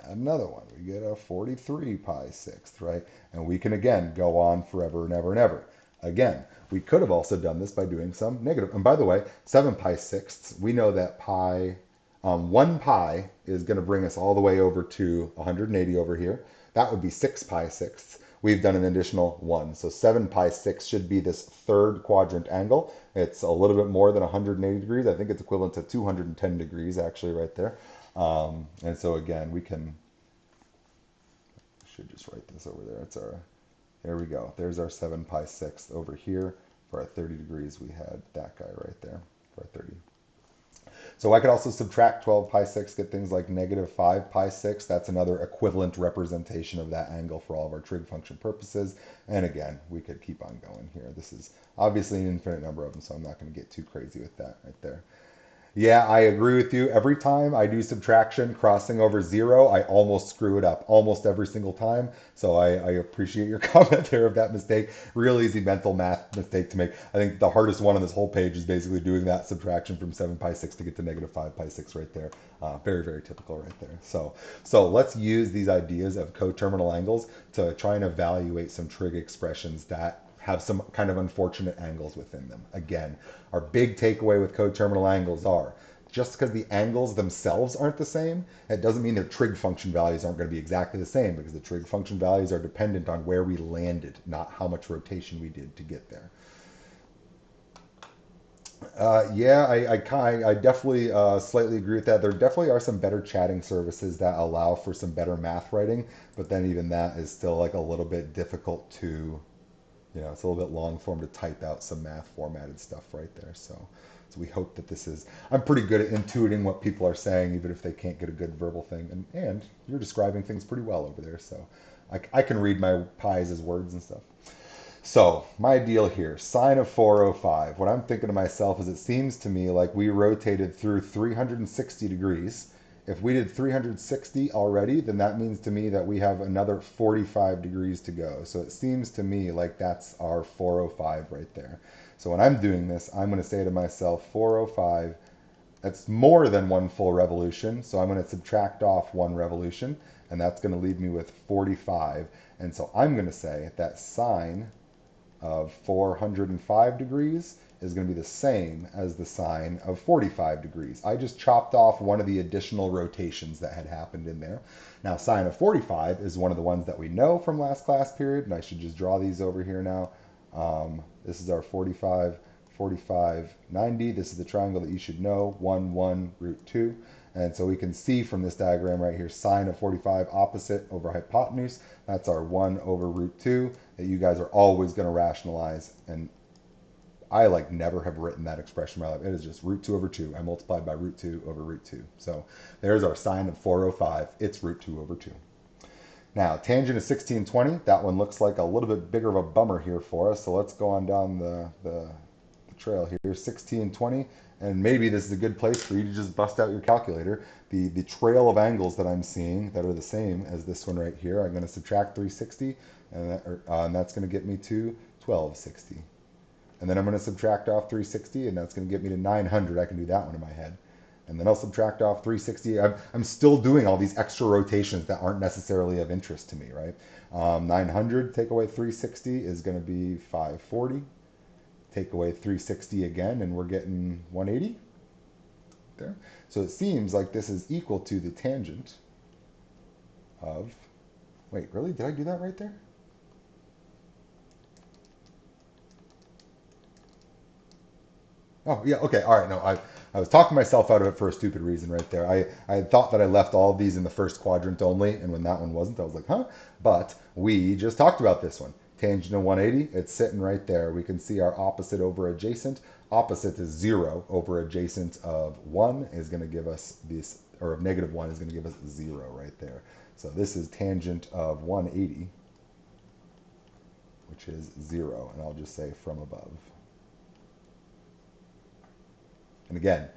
Add another one, we get a 43 pi sixth, right? And we can again go on forever and ever and ever. Again, we could have also done this by doing some negative. And by the way, 7 pi sixths, we know that 1 pi is going to bring us all the way over to 180 over here. That would be 6 pi sixths. We've done an additional 1. So 7 pi sixths should be this third quadrant angle. It's a little bit more than 180 degrees. I think it's equivalent to 210 degrees actually right there. And so again, we should just write this over there. There we go. There's our 7 pi sixth over here. For our 30 degrees, we had that guy right there for our 30. So I could also subtract 12 pi sixths, get things like negative 5 pi sixths. That's another equivalent representation of that angle for all of our trig function purposes. And again, we could keep on going here. This is obviously an infinite number of them, so I'm not going to get too crazy with that right there. Yeah, I agree with you. Every time I do subtraction crossing over 0, I almost screw it up almost every single time. So I appreciate your comment there of that mistake. Real easy mental math mistake to make. I think the hardest one on this whole page is basically doing that subtraction from 7 pi 6 to get to negative 5 pi 6 right there. Very, very typical right there. So let's use these ideas of coterminal angles to try and evaluate some trig expressions that have some kind of unfortunate angles within them. Again, our big takeaway with coterminal angles are just because the angles themselves aren't the same, it doesn't mean their trig function values aren't going to be exactly the same, because the trig function values are dependent on where we landed, not how much rotation we did to get there. Yeah, I definitely slightly agree with that. There definitely are some better chatting services that allow for some better math writing, but then even that is still like a little bit difficult to, it's a little bit long form to type out some math formatted stuff right there. So we hope that this is, I'm pretty good at intuiting what people are saying, even if they can't get a good verbal thing. And you're describing things pretty well over there. So I can read my pies as words and stuff. So my deal here, sine of 405. What I'm thinking to myself is it seems to me like we rotated through 360 degrees. If we did 360 already, then that means to me that we have another 45 degrees to go. So it seems to me like that's our 405 right there. So when I'm doing this, I'm going to say to myself, 405, that's more than one full revolution. So I'm going to subtract off one revolution, and that's going to leave me with 45. And so I'm going to say that sine of 405 degrees is going to be the same as the sine of 45 degrees. I just chopped off one of the additional rotations that had happened in there. Now, sine of 45 is one of the ones that we know from last class period, and I should just draw these over here now. This is our 45. 45, 90. This is the triangle that you should know, 1, 1, root 2. And so we can see from this diagram right here, sine of 45 opposite over hypotenuse. That's our 1 over root 2 that you guys are always going to rationalize. And I like never have written that expression in my life. It is just root 2 over 2. I multiplied by root 2 over root 2. So there's our sine of 405. It's root 2 over 2. Now, tangent is 1620. That one looks like a little bit bigger of a bummer here for us. So let's go on down the trail here. 1620. And maybe this is a good place for you to just bust out your calculator. The trail of angles that I'm seeing that are the same as this one right here, I'm going to subtract 360, and that's going to get me to 1260. And then I'm going to subtract off 360, and that's going to get me to 900. I can do that one in my head. And then I'll subtract off 360. I'm still doing all these extra rotations that aren't necessarily of interest to me, right? 900 take away 360 is going to be 540. Take away 360 again, and we're getting 180 there. So it seems like this is equal to the tangent of, wait, really? Did I do that right there? Oh, yeah, okay, all right. No, I was talking myself out of it for a stupid reason right there. I had thought that I left all of these in the first quadrant only, and when that one wasn't, I was like, huh? But we just talked about this one. Tangent of 180, it's sitting right there. We can see our opposite over adjacent. Opposite is 0 over adjacent of 1 is going to give us this, or of negative 1 is going to give us 0 right there. So this is tangent of 180, which is 0, and I'll just say from above. And again,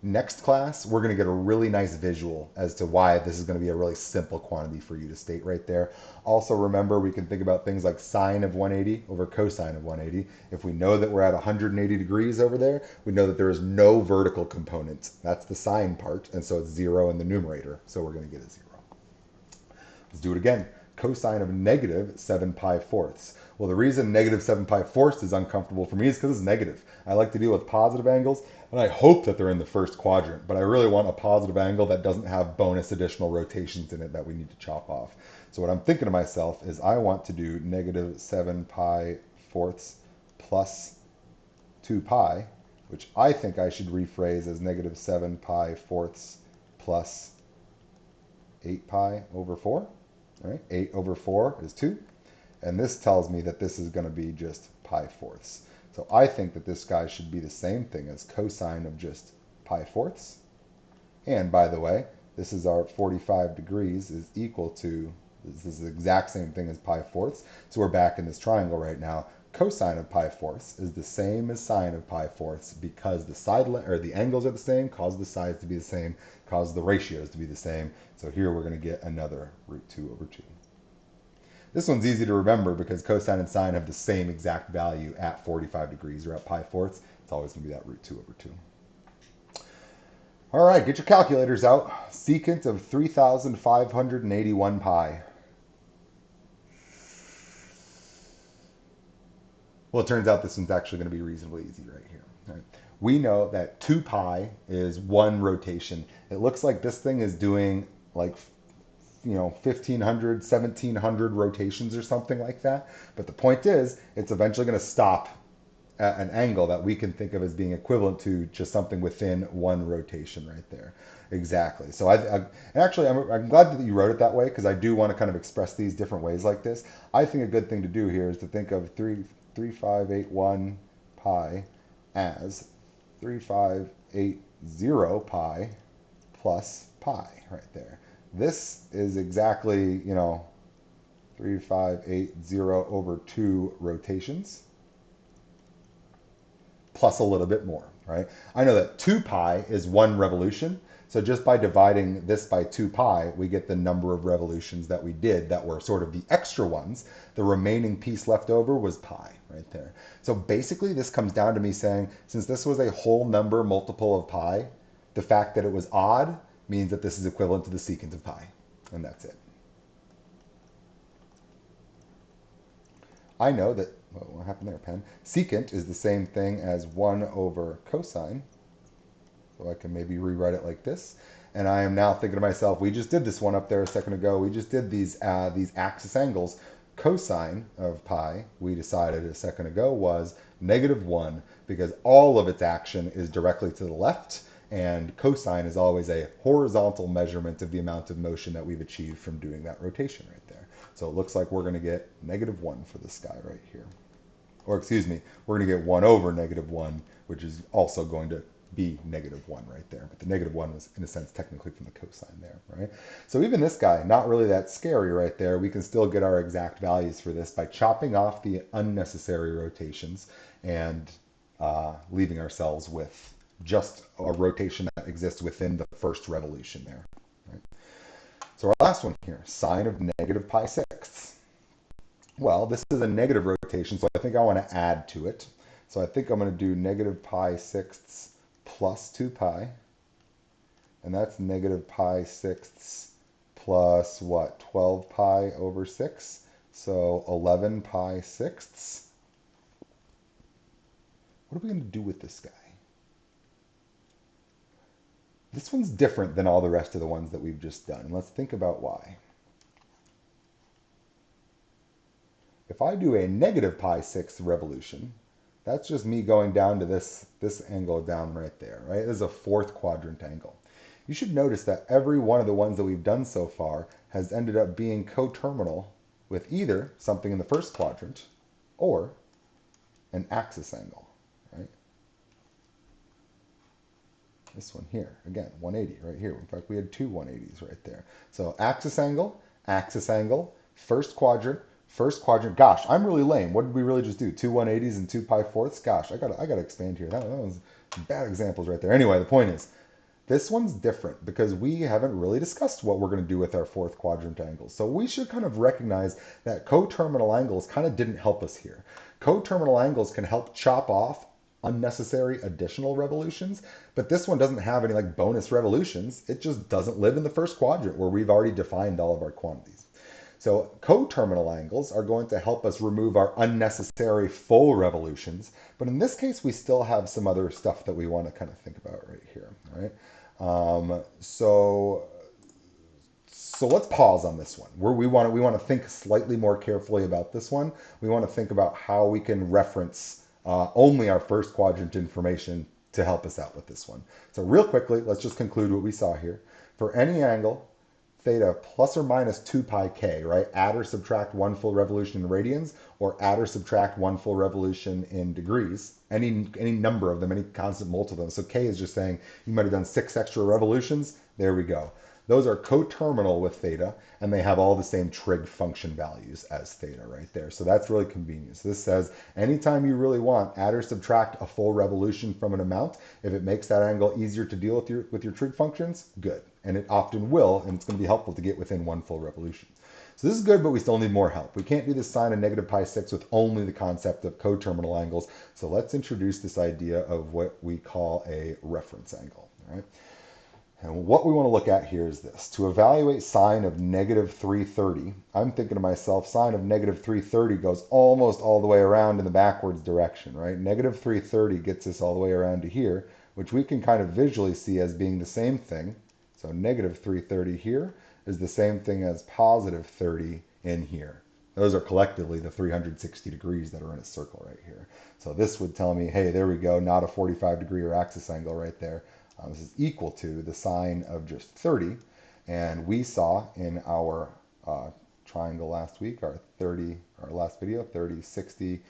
next class, we're going to get a really nice visual as to why this is going to be a really simple quantity for you to state right there. Also, remember, we can think about things like sine of 180 over cosine of 180. If we know that we're at 180 degrees over there, we know that there is no vertical component. That's the sine part, and so it's 0 in the numerator, so we're going to get a 0. Let's do it again. Cosine of negative 7 pi fourths. Well, the reason negative 7 pi fourths is uncomfortable for me is because it's negative. I like to deal with positive angles, and I hope that they're in the first quadrant, but I really want a positive angle that doesn't have bonus additional rotations in it that we need to chop off. So what I'm thinking to myself is I want to do negative 7 pi fourths plus 2 pi, which I think I should rephrase as negative 7 pi fourths plus 8 pi over 4. Right? 8 over 4 is 2. And this tells me that this is going to be just pi fourths. So I think that this guy should be the same thing as cosine of just pi fourths. And by the way, this is our 45 degrees is equal to, this is the exact same thing as pi fourths. So we're back in this triangle right now. Cosine of pi fourths is the same as sine of pi fourths because the side or the angles are the same, cause the sides to be the same, cause the ratios to be the same. So here we're going to get another root 2 over 2. This one's easy to remember because cosine and sine have the same exact value at 45 degrees or at pi fourths. It's always going to be that root 2 over 2. All right, get your calculators out. Secant of 3,581 pi. Well, it turns out this one's actually going to be reasonably easy right here. Right? We know that 2 pi is one rotation. It looks like this thing is doing like 1,500, 1,700 rotations or something like that. But the point is, it's eventually going to stop at an angle that we can think of as being equivalent to just something within one rotation right there. Exactly. So actually, I'm glad that you wrote it that way because I do want to kind of express these different ways like this. I think a good thing to do here is to think of 3,581 pi as 3,580 pi plus pi right there. This is exactly, 3,580 over 2 rotations plus a little bit more, right? I know that 2 pi is 1 revolution. So just by dividing this by 2 pi, we get the number of revolutions that we did that were sort of the extra ones. The remaining piece left over was pi right there. So basically this comes down to me saying, since this was a whole number multiple of pi, the fact that it was odd means that this is equivalent to the secant of pi. And that's it. I know that, what happened there, pen? Secant is the same thing as 1 over cosine. So I can maybe rewrite it like this. And I am now thinking to myself, we just did this one up there a second ago. We just did these axis angles. Cosine of pi, we decided a second ago, was -1, because all of its action is directly to the left, and cosine is always a horizontal measurement of the amount of motion that we've achieved from doing that rotation right there. So it looks like we're going to get -1 for this guy right here. Or excuse me, we're going to get 1 over -1, which is also going to be -1 right there. But the -1 was, in a sense, technically from the cosine there, right? So even this guy, not really that scary right there. We can still get our exact values for this by chopping off the unnecessary rotations and leaving ourselves with just a rotation that exists within the first revolution there. Right? So our last one here, sine of -π6. Well, this is a negative rotation, so I think I want to add to it. So I think I'm going to do -π6 plus 2 pi, and that's -π6 plus what, 12 pi over 6, so 11π6. What are we going to do with this guy? This one's different than all the rest of the ones that we've just done. Let's think about why. If I do a -π6 revolution, that's just me going down to this angle down right there, right? This is a fourth quadrant angle. You should notice that every one of the ones that we've done so far has ended up being coterminal with either something in the first quadrant or an axis angle, right? This one here, again, 180 right here. In fact, we had two 180s right there. So axis angle, first quadrant. Gosh, I'm really lame. What did we really just do? Two 180s and two pi-4ths? Gosh, I gotta expand here. That was bad examples right there. Anyway, the point is, this one's different because we haven't really discussed what we're going to do with our fourth quadrant angles. So we should kind of recognize that coterminal angles kind of didn't help us here. Coterminal angles can help chop off unnecessary additional revolutions, but this one doesn't have any like bonus revolutions. It just doesn't live in the first quadrant where we've already defined all of our quantities. So coterminal angles are going to help us remove our unnecessary full revolutions, but in this case we still have some other stuff that we want to kind of think about right here, right? So let's pause on this one. We want to think slightly more carefully about this one. We want to think about how we can reference only our first quadrant information to help us out with this one. So real quickly, let's just conclude what we saw here. For any angle, theta plus or minus 2 pi k, right? Add or subtract one full revolution in radians, or add or subtract one full revolution in degrees. Any number of them, any constant multiple of them. So k is just saying you might have done 6 extra revolutions. There we go. Those are coterminal with theta, and they have all the same trig function values as theta right there. So that's really convenient. So this says anytime you really want, add or subtract a full revolution from an amount. If it makes that angle easier to deal with your trig functions, good. And it often will, and it's going to be helpful to get within one full revolution. So this is good, but we still need more help. We can't do this sine of -π6 with only the concept of coterminal angles. So let's introduce this idea of what we call a reference angle, all right? And what we want to look at here is this. To evaluate sine of -330, I'm thinking to myself, sine of -330 goes almost all the way around in the backwards direction, right? -330 gets us all the way around to here, which we can kind of visually see as being the same thing. So -330 here is the same thing as +30 in here. Those are collectively the 360 degrees that are in a circle right here. So this would tell me, hey, there we go, not a 45-degree or axis angle right there. This is equal to the sine of just 30. And we saw in our triangle last week, our last video, 30, 60,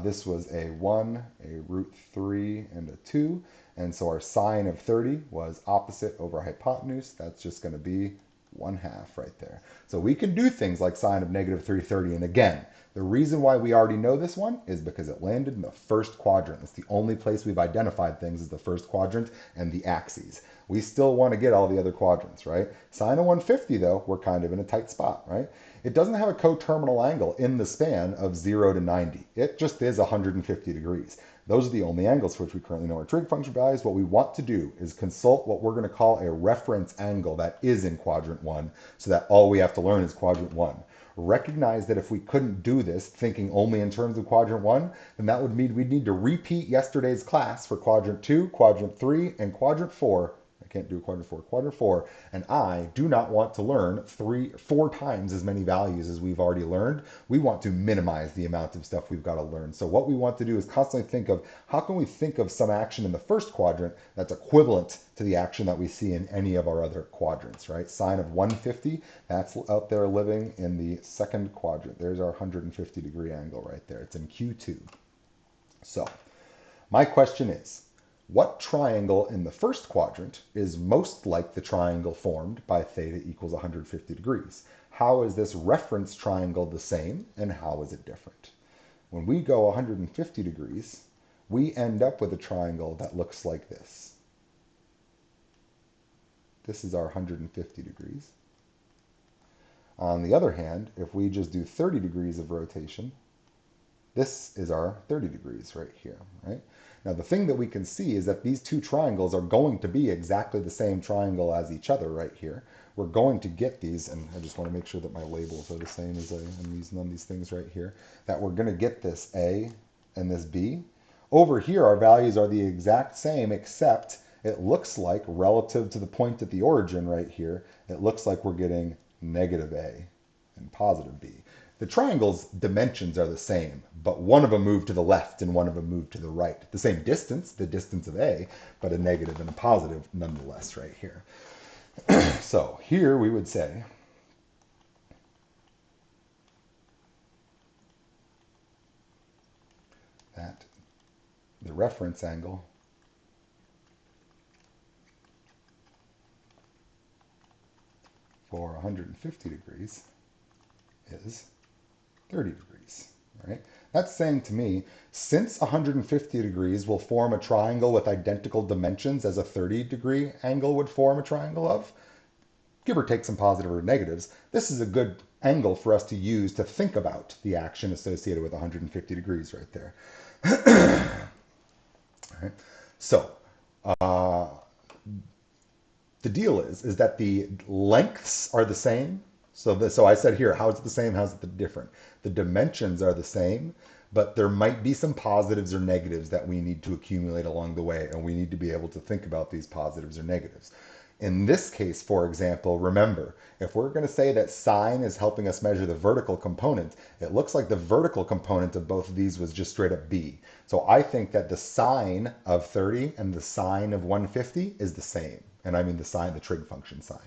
this was a 1, a √3, and a 2. And so our sine of 30 was opposite over hypotenuse. That's just going to be 1/2 right there. So we can do things like sine of -330. And again, the reason why we already know this one is because it landed in the first quadrant. It's the only place we've identified things as the first quadrant and the axes. We still want to get all the other quadrants, right? Sine of 150, though, we're kind of in a tight spot, right? It doesn't have a coterminal angle in the span of 0 to 90. It just is 150 degrees. Those are the only angles for which we currently know our trig function values. What we want to do is consult what we're going to call a reference angle that is in quadrant 1, so that all we have to learn is quadrant 1. Recognize that if we couldn't do this thinking only in terms of quadrant 1, then that would mean we'd need to repeat yesterday's class for quadrant 2, quadrant 3, and quadrant 4. can't do a quadrant 4. Quadrant 4, and I do not want to learn 4 times as many values as we've already learned. We want to minimize the amount of stuff we've got to learn. So what we want to do is constantly think of how can we think of some action in the first quadrant that's equivalent to the action that we see in any of our other quadrants, right? Sine of 150, that's out there living in the second quadrant. There's our 150 degree angle right there. It's in Q2. So my question is, what triangle in the first quadrant is most like the triangle formed by theta equals 150 degrees? How is this reference triangle the same, and how is it different? When we go 150 degrees, we end up with a triangle that looks like this. This is our 150 degrees. On the other hand, if we just do 30 degrees of rotation, this is our 30 degrees right here, right? Now, the thing that we can see is that these two triangles are going to be exactly the same triangle as each other right here. We're going to get these, and I just want to make sure that my labels are the same as I'm using on these things right here, that we're going to get this A and this B. Over here, our values are the exact same, except it looks like, relative to the point at the origin right here, it looks like we're getting negative A and positive B. The triangle's dimensions are the same, but one of them moved to the left and one of them moved to the right. The same distance, the distance of A, but a negative and a positive nonetheless right here. So here we would say that the reference angle for 150 degrees is 30 degrees, right? That's saying to me, since 150 degrees will form a triangle with identical dimensions as a 30 degree angle would form a triangle of, give or take some positive or negatives, this is a good angle for us to use to think about the action associated with 150 degrees right there. All right. So, the deal is that the lengths are the same. So I said here, how is it the same? How's it different? The dimensions are the same, but there might be some positives or negatives that we need to accumulate along the way, and we need to be able to think about these positives or negatives. In this case, for example, remember, if we're going to say that sine is helping us measure the vertical component, it looks like the vertical component of both of these was just straight up b. So I think that the sine of 30 and the sine of 150 is the same. And I mean the sine, the trig function sine.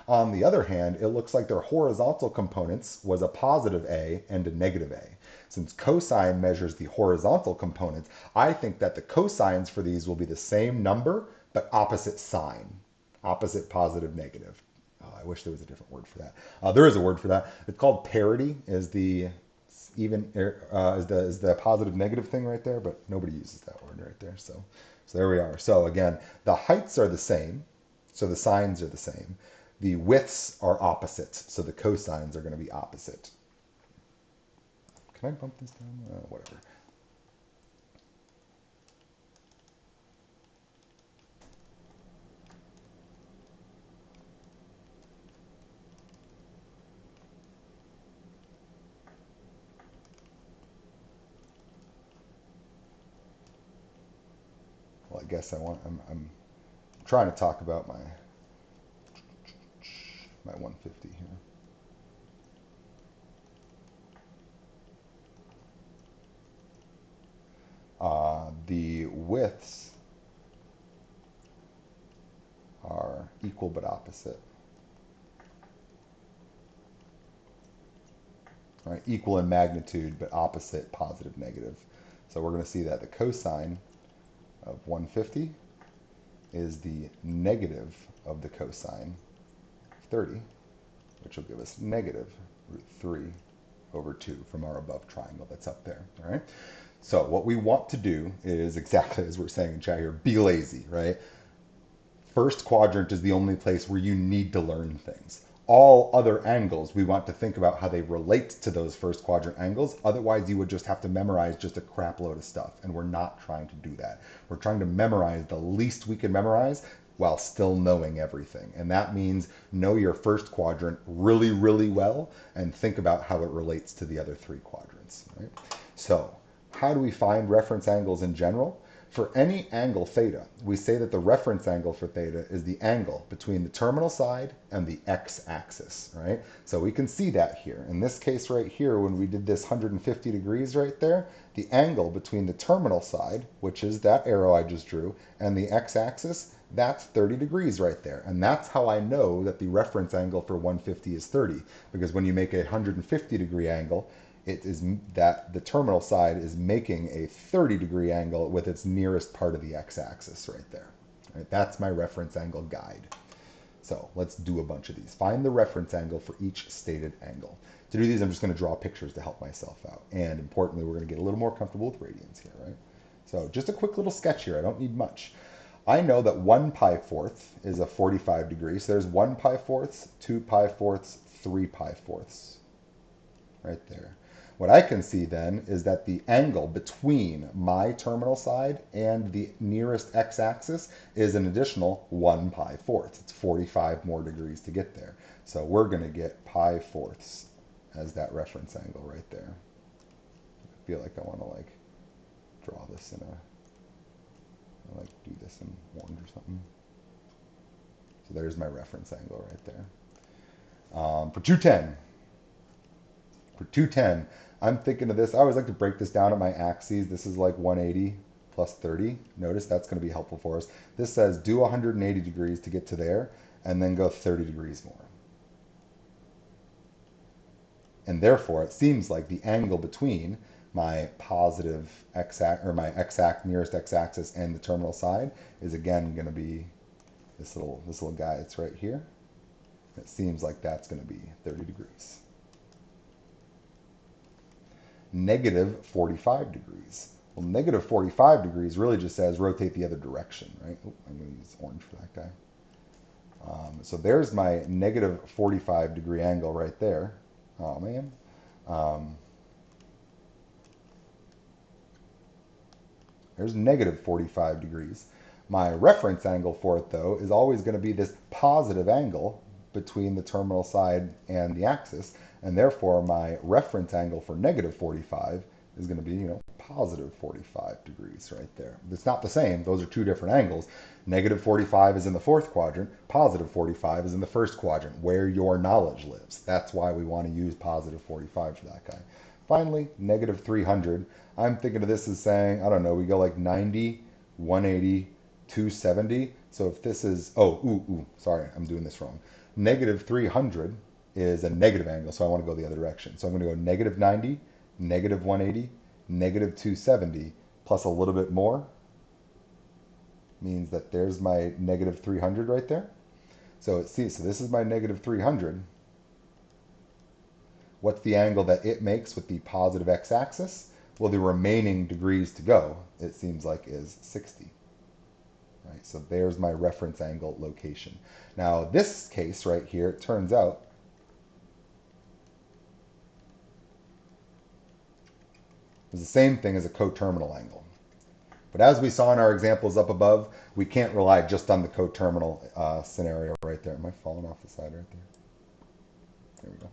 On the other hand, it looks like their horizontal components was a positive a and a negative a. Since cosine measures the horizontal components, I think that the cosines for these will be the same number, but opposite sign. Opposite positive, negative. I wish there was a different word for that. There is a word for that. It's called parity. Is the positive negative thing right there, but nobody uses that word right there. So there we are. So again, the heights are the same, so the sines are the same. The widths are opposite, so the cosines are going to be opposite. Can I bump this down? Whatever. Well, I guess I'm trying to talk about my 150 here. The widths are equal but opposite. Right? Equal in magnitude but opposite, positive, negative. So we're going to see that the cosine of 150 is the negative of the cosine of 30, which will give us negative root 3 over 2 from our above triangle that's up there. All right. So what we want to do is exactly as we're saying in chat here, be lazy, right? First quadrant is the only place where you need to learn things. All other angles, we want to think about how they relate to those first quadrant angles. Otherwise, you would just have to memorize just a crap load of stuff. And we're not trying to do that. We're trying to memorize the least we can memorize while still knowing everything. And that means know your first quadrant really, really well and think about how it relates to the other three quadrants. Right? So how do we find reference angles in general? For any angle theta, we say that the reference angle for theta is the angle between the terminal side and the x-axis, right? So we can see that here. In this case right here, when we did this 150 degrees right there, the angle between the terminal side, which is that arrow I just drew, and the x-axis, that's 30 degrees right there. And that's how I know that the reference angle for 150 is 30, because when you make a 150 degree angle, it is that the terminal side is making a 30-degree angle with its nearest part of the x-axis right there. Right? That's my reference angle guide. So let's do a bunch of these. Find the reference angle for each stated angle. To do these, I'm just going to draw pictures to help myself out. And importantly, we're going to get a little more comfortable with radians here, right? So just a quick little sketch here. I don't need much. I know that 1 pi fourth is a 45 degrees. So there's 1 pi fourths, 2 pi fourths, 3 pi fourths right there. What I can see then is that the angle between my terminal side and the nearest x-axis is an additional 1 pi fourths. It's 45 more degrees to get there. So we're going to get pi fourths as that reference angle right there. I feel like I want to draw this in do this in orange or something. So there's my reference angle right there. For 210. For 210, I'm thinking of this. I always like to break this down at my axes. This is like 180 plus 30. Notice that's going to be helpful for us. This says do 180 degrees to get to there, and then go 30 degrees more. And therefore, it seems like the angle between my positive x-axis, or my nearest x-axis and the terminal side is again going to be this little guy that's right here. It seems like that's going to be 30 degrees. Negative 45 degrees. Well, negative 45 degrees really just says rotate the other direction, right? Oh, I'm going to use orange for that guy. So there's my negative 45 degree angle right there. Oh, man. There's negative 45 degrees. My reference angle for it, though, is always going to be this positive angle between the terminal side and the axis, and therefore my reference angle for negative 45 is going to be, positive 45 degrees right there. It's not the same. Those are two different angles. Negative 45 is in the fourth quadrant. Positive 45 is in the first quadrant, where your knowledge lives. That's why we want to use positive 45 for that guy. Finally, negative 300. I'm thinking of this as saying, I don't know, we go like 90, 180, 270. So if this is, sorry, I'm doing this wrong. Negative 300 is a negative angle, so I want to go the other direction. So I'm going to go negative 90, negative 180, negative 270, plus a little bit more means that there's my negative 300 right there. So this is my negative 300. What's the angle that it makes with the positive x-axis? Well, the remaining degrees to go, it seems like, is 60. Right, so there's my reference angle location. Now, this case right here, it turns out is the same thing as a coterminal angle. But as we saw in our examples up above, we can't rely just on the coterminal scenario right there. Am I falling off the side right there? There we go.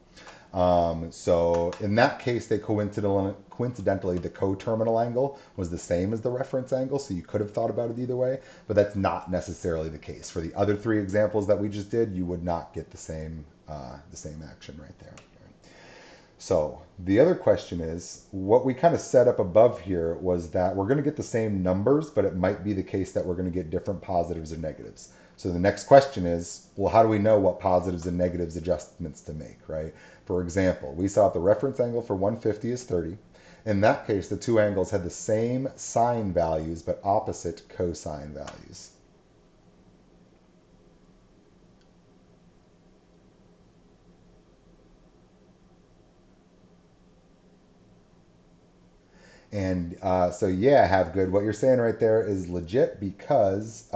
So in that case, they coincidentally, the coterminal angle was the same as the reference angle, so you could have thought about it either way, but that's not necessarily the case. For the other three examples that we just did, you would not get the same action right there. So the other question is, what we kind of set up above here was that we're going to get the same numbers, but it might be the case that we're going to get different positives or negatives. So the next question is, well, how do we know what positives and negatives adjustments to make, right? For example, we saw the reference angle for 150 is 30. In that case, the two angles had the same sine values, but opposite cosine values. And so, yeah, have good. What you're saying right there is legit because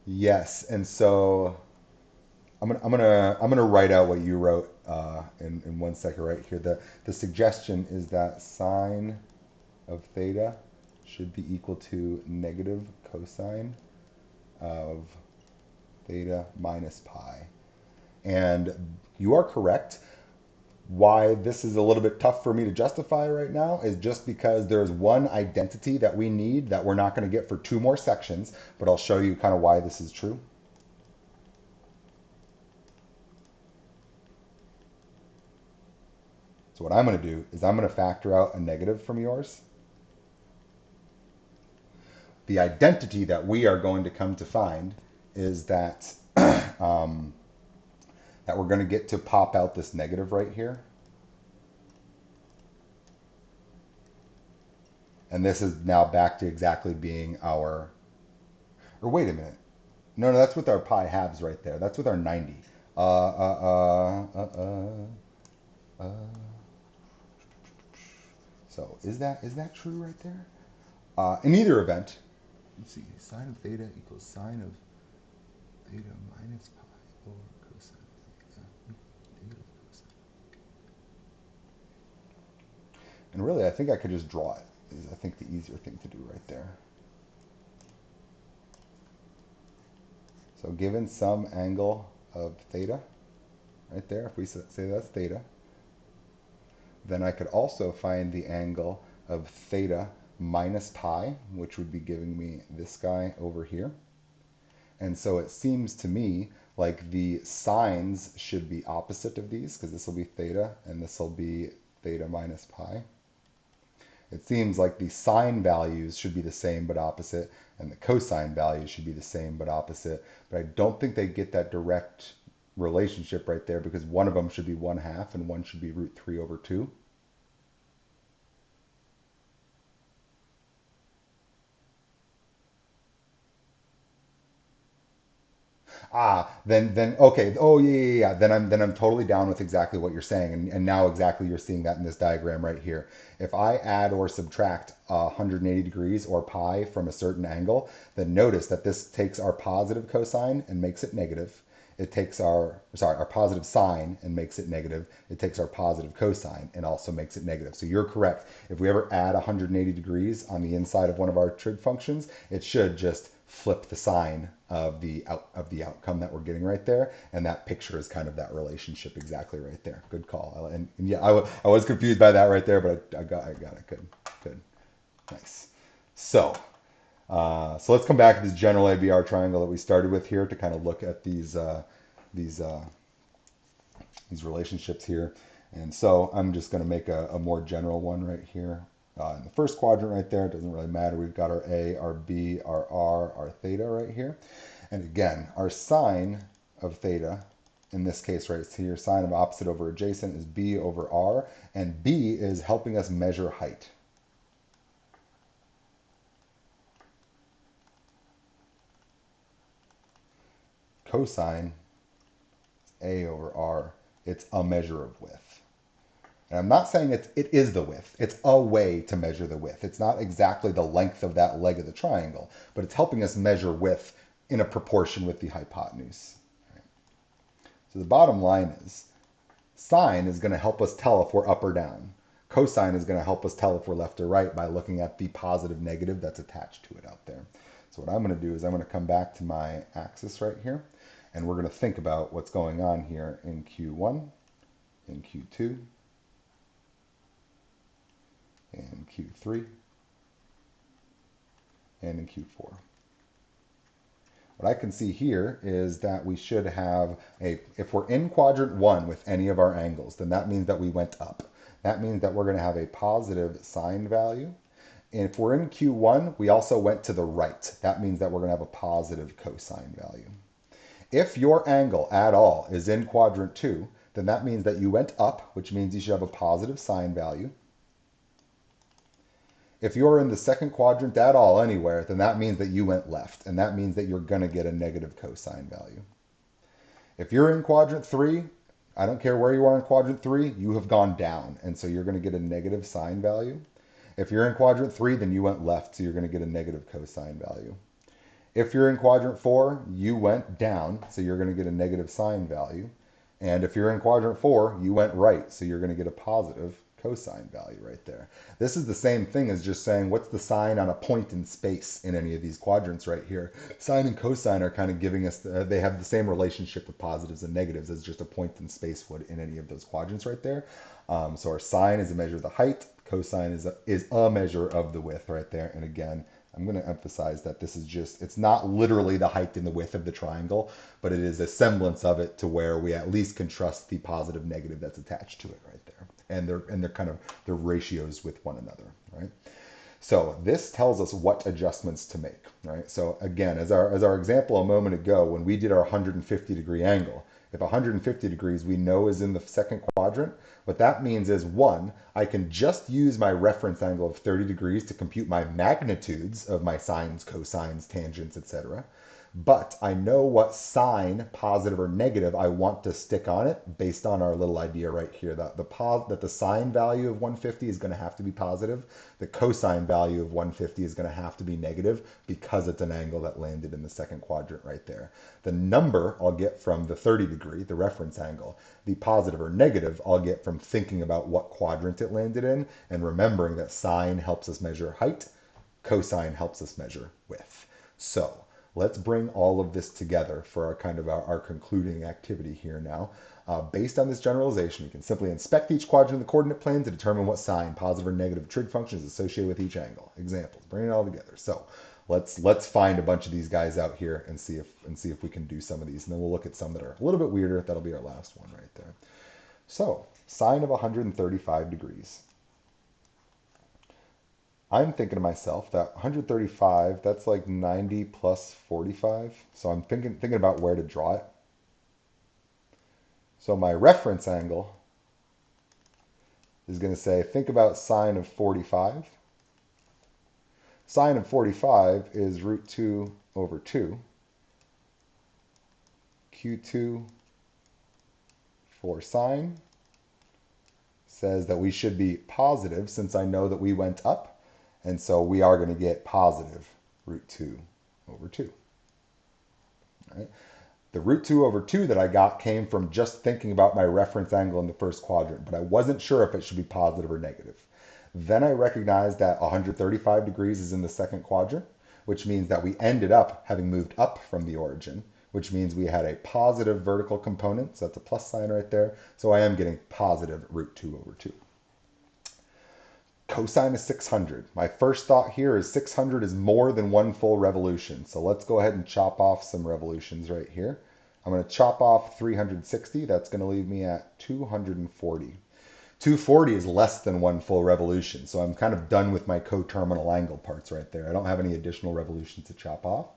yes. And so I'm gonna write out what you wrote in 1 second right here. The suggestion is that sine of theta should be equal to negative cosine of theta minus pi. And you are correct. Why this is a little bit tough for me to justify right now is just because there's one identity that we need that we're not going to get for two more sections, but I'll show you kind of why this is true. So what I'm going to do is I'm going to factor out a negative from yours. The identity that we are going to come to find is that that we're going to get to pop out this negative right here. And this is now back to exactly being our, or wait a minute. No, that's with our pi halves right there. That's with our 90. Uh, uh, uh, uh, uh, uh. So is that true right there? In either event, let's see, sine of theta equals sine of theta minus pi over cosine of theta negative cosine. And really, I think I could just draw it. Is I think the easier thing to do right there. So given some angle of theta, right there, if we say that's theta, then I could also find the angle of theta minus pi, which would be giving me this guy over here. And so it seems to me like the signs should be opposite of these, because this will be theta and this will be theta minus pi. It seems like the sine values should be the same but opposite, and the cosine values should be the same but opposite. But I don't think they get that direct relationship right there, because one of them should be 1/2 and one should be root 3 over 2. Then okay. Oh yeah. Then I'm totally down with exactly what you're saying, and now exactly you're seeing that in this diagram right here. If I add or subtract 180 degrees or pi from a certain angle, then notice that this takes our positive cosine and makes it negative. It takes our positive sine and makes it negative. It takes our positive cosine and also makes it negative. So you're correct. If we ever add 180 degrees on the inside of one of our trig functions, it should just flip the sign of the outcome that we're getting right there, and that picture is kind of that relationship exactly right there. Good call. And yeah, I was confused by that right there, but I got it. Good, nice. So let's come back to this general ABR triangle that we started with here to kind of look at these relationships here. And so I'm just going to make a more general one right here. In the first quadrant right there, it doesn't really matter. We've got our A, our B, our R, our theta right here. And again, our sine of theta, in this case right here, sine of opposite over adjacent is B over R. And B is helping us measure height. Cosine is A over R. It's a measure of width. And I'm not saying it is the width. It's a way to measure the width. It's not exactly the length of that leg of the triangle, but it's helping us measure width in a proportion with the hypotenuse. Right. So the bottom line is sine is going to help us tell if we're up or down. Cosine is going to help us tell if we're left or right by looking at the positive negative that's attached to it out there. So what I'm going to do is I'm going to come back to my axis right here, and we're going to think about what's going on here in Q1, in Q2, in Q3, and in Q4. What I can see here is that we should have if we're in quadrant 1 with any of our angles, then that means that we went up. That means that we're going to have a positive sine value. And if we're in Q1, we also went to the right. That means that we're going to have a positive cosine value. If your angle at all is in quadrant 2, then that means that you went up, which means you should have a positive sine value. If you're in the second quadrant at all anywhere, then that means that you went left, and that means that you're going to get a negative cosine value. If you're in quadrant 3, I don't care where you are in quadrant 3, you have gone down, and so you're going to get a negative sine value. If you're in quadrant 3, then you went left, so you're going to get a negative cosine value. If you're in quadrant 4, you went down, so you're going to get a negative sine value. And if you're in quadrant 4, you went right, so you're going to get a positive cosine value right there. This is the same thing as just saying what's the sign on a point in space in any of these quadrants right here. Sine and cosine are kind of giving us, they have the same relationship with positives and negatives as just a point in space would in any of those quadrants right there. So our sine is a measure of the height, cosine is a measure of the width right there. And again, I'm going to emphasize that this is just, it's not literally the height and the width of the triangle, but it is a semblance of it to where we at least can trust the positive negative that's attached to it right there. And they're kind of, they're ratios with one another, right? So this tells us what adjustments to make, right? So again, as our example a moment ago, when we did our 150-degree angle, if 150 degrees we know is in the second quadrant, what that means is, one, I can just use my reference angle of 30 degrees to compute my magnitudes of my sines, cosines, tangents, etc. But I know what sign, positive or negative, I want to stick on it based on our little idea right here that the sine value of 150 is going to have to be positive. The cosine value of 150 is going to have to be negative because it's an angle that landed in the second quadrant right there. The number I'll get from the 30 degree, the reference angle. The positive or negative I'll get from thinking about what quadrant it landed in and remembering that sine helps us measure height, cosine helps us measure width. So let's bring all of this together for our kind of our concluding activity here now. Based on this generalization, we can simply inspect each quadrant of the coordinate plane to determine what sign, positive or negative trig function is associated with each angle. Examples, bring it all together. So let's find a bunch of these guys out here and see if we can do some of these. And then we'll look at some that are a little bit weirder. That'll be our last one right there. So sine of 135 degrees. I'm thinking to myself that 135, that's like 90 plus 45. So I'm thinking about where to draw it. So my reference angle is going to say, think about sine of 45. Sine of 45 is root 2 over 2. Q2 for sine says that we should be positive since I know that we went up. And so we are going to get positive root 2 over 2. Right? The root 2 over 2 that I got came from just thinking about my reference angle in the first quadrant, but I wasn't sure if it should be positive or negative. Then I recognized that 135 degrees is in the second quadrant, which means that we ended up having moved up from the origin, which means we had a positive vertical component, so that's a plus sign right there. So I am getting positive root 2 over 2. Cosine is 600. My first thought here is 600 is more than one full revolution. So let's go ahead and chop off some revolutions right here. I'm going to chop off 360. That's going to leave me at 240. 240 is less than one full revolution. So I'm kind of done with my coterminal angle parts right there. I don't have any additional revolutions to chop off.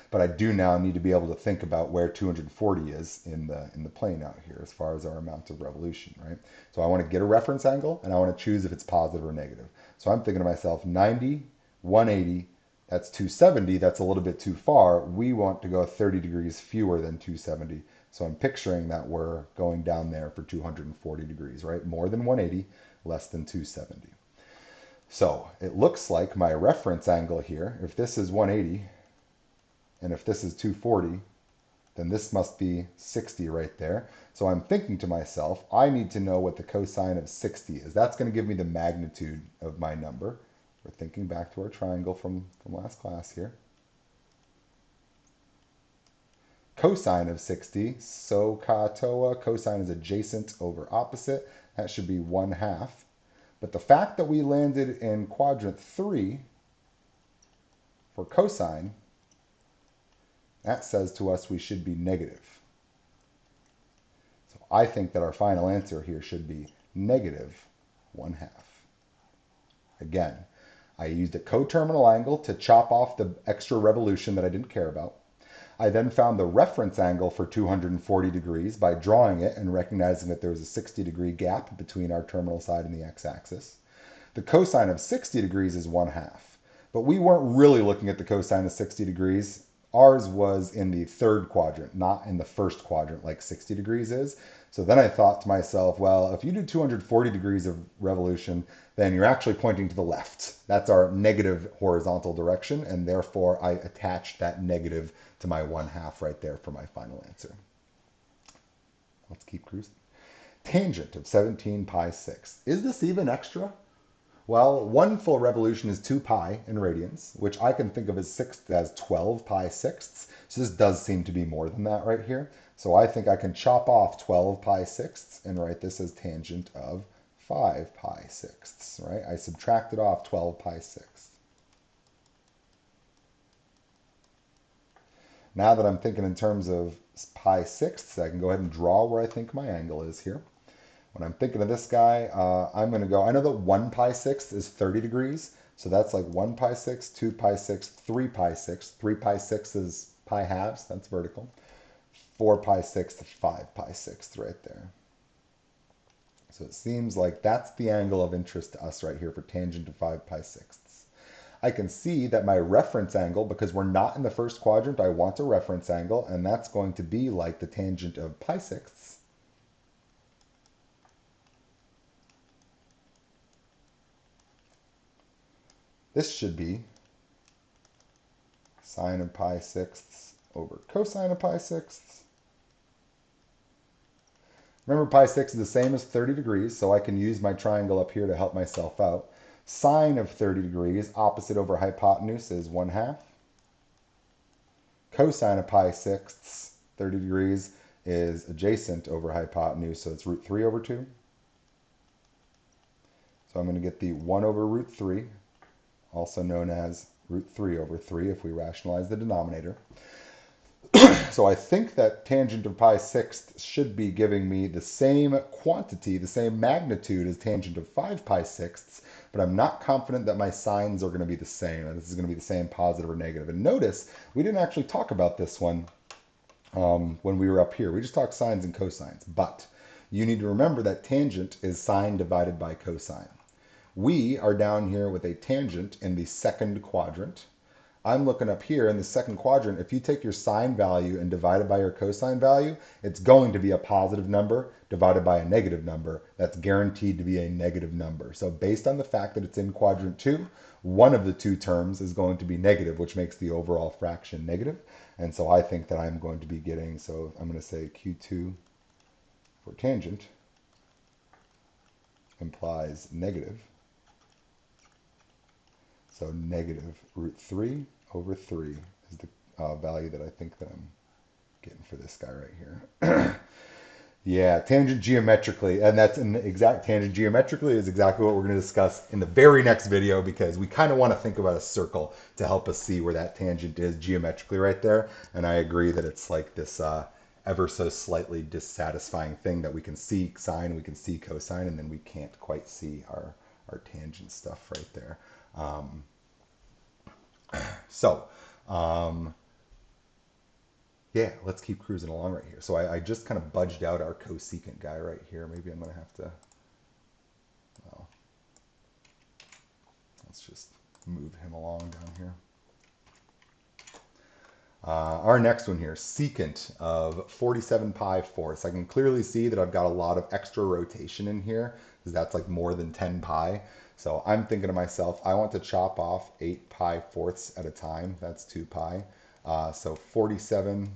But I do now need to be able to think about where 240 is in the plane out here as far as our amount of revolution, right? So I want to get a reference angle and I want to choose if it's positive or negative. So I'm thinking to myself, 90, 180, that's 270, that's a little bit too far. We want to go 30 degrees fewer than 270. So I'm picturing that we're going down there for 240 degrees, right? More than 180, less than 270. So it looks like my reference angle here, if this is 180, and if this is 240, then this must be 60 right there. So I'm thinking to myself, I need to know what the cosine of 60 is. That's going to give me the magnitude of my number. We're thinking back to our triangle from last class here. Cosine of 60, so katoa, cosine is adjacent over opposite. That should be 1/2. But the fact that we landed in quadrant 3 for cosine, that says to us we should be negative. So I think that our final answer here should be negative 1/2. Again, I used a coterminal angle to chop off the extra revolution that I didn't care about. I then found the reference angle for 240 degrees by drawing it and recognizing that there was a 60-degree gap between our terminal side and the x-axis. The cosine of 60 degrees is 1/2. But we weren't really looking at the cosine of 60 degrees. Ours was in the third quadrant, not in the first quadrant like 60 degrees is. So then I thought to myself, well, if you do 240 degrees of revolution, then you're actually pointing to the left. That's our negative horizontal direction, and therefore I attached that negative to my 1/2 right there for my final answer. Let's keep cruising. Tangent of 17 pi sixths. Is this even extra? Well, one full revolution is 2 pi in radians, which I can think of as 12 pi sixths. So this does seem to be more than that right here. So I think I can chop off 12 pi sixths and write this as tangent of 5 pi sixths, right? I subtracted off 12 pi sixths. Now that I'm thinking in terms of pi sixths, I can go ahead and draw where I think my angle is here. When I'm thinking of this guy, I'm going to go, I know that 1 pi sixth is 30 degrees. So that's like 1 pi sixth, 2 pi sixth, 3 pi sixth. 3 pi sixths is pi halves, that's vertical. 4 pi sixth, 5 pi sixth right there. So it seems like that's the angle of interest to us right here for tangent of 5 pi sixths. I can see that my reference angle, because we're not in the first quadrant, I want a reference angle, and that's going to be like the tangent of pi sixths. This should be sine of pi sixths over cosine of pi sixths. Remember, pi sixths is the same as 30 degrees, so I can use my triangle up here to help myself out. Sine of 30 degrees, opposite over hypotenuse, is 1/2. Cosine of pi sixths, 30 degrees, is adjacent over hypotenuse, so it's root 3 over 2. So I'm going to get the 1 over root 3, also known as root 3 over 3 if we rationalize the denominator. So I think that tangent of pi sixths should be giving me the same quantity, the same magnitude as tangent of 5 pi sixths, but I'm not confident that my signs are going to be the same, and this is going to be the same positive or negative. And notice, we didn't actually talk about this one when we were up here. We just talked sines and cosines, but you need to remember that tangent is sine divided by cosine. We are down here with a tangent in the second quadrant. I'm looking up here in the second quadrant. If you take your sine value and divide it by your cosine value, it's going to be a positive number divided by a negative number. That's guaranteed to be a negative number. So based on the fact that it's in quadrant 2, one of the two terms is going to be negative, which makes the overall fraction negative. And so I think that I'm going to be getting, so I'm going to say Q2 for tangent implies negative. So negative root 3 over 3 is the value that I think that I'm getting for this guy right here. Yeah, tangent geometrically, and that's an exact tangent geometrically is exactly what we're going to discuss in the very next video, because we kind of want to think about a circle to help us see where that tangent is geometrically right there. And I agree that it's like this ever so slightly dissatisfying thing that we can see sine, we can see cosine, and then we can't quite see our tangent stuff right there. Yeah, let's keep cruising along right here. So I just kind of budged out our cosecant guy right here. Maybe I'm going to have to, well, let's just move him along down here. Our next one here, secant of 47 pi fourths. I can clearly see that I've got a lot of extra rotation in here, because that's like more than 10 pi. So I'm thinking to myself, I want to chop off 8 pi fourths at a time. That's 2 pi. So 47,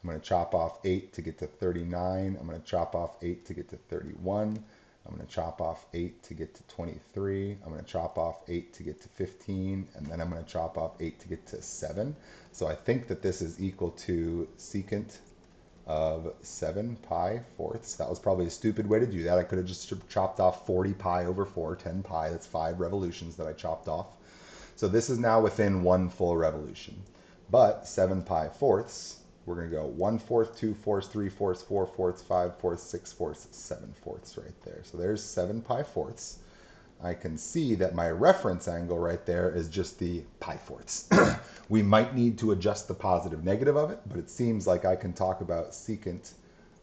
I'm going to chop off 8 to get to 39. I'm going to chop off 8 to get to 31. I'm going to chop off 8 to get to 23. I'm going to chop off 8 to get to 15. And then I'm going to chop off 8 to get to 7. So I think that this is equal to secant of 7 pi fourths. That was probably a stupid way to do that. I could have just chopped off 40 pi over 4, 10 pi. That's 5 revolutions that I chopped off. So this is now within 1 full revolution. But 7 pi fourths, we're going to go 1/4, 2/4, 3/4, 4/4, 5/4, 6/4, 7/4 right there. So there's 7 pi fourths. I can see that my reference angle right there is just the pi fourths. We might need to adjust the positive negative of it, but it seems like I can talk about secant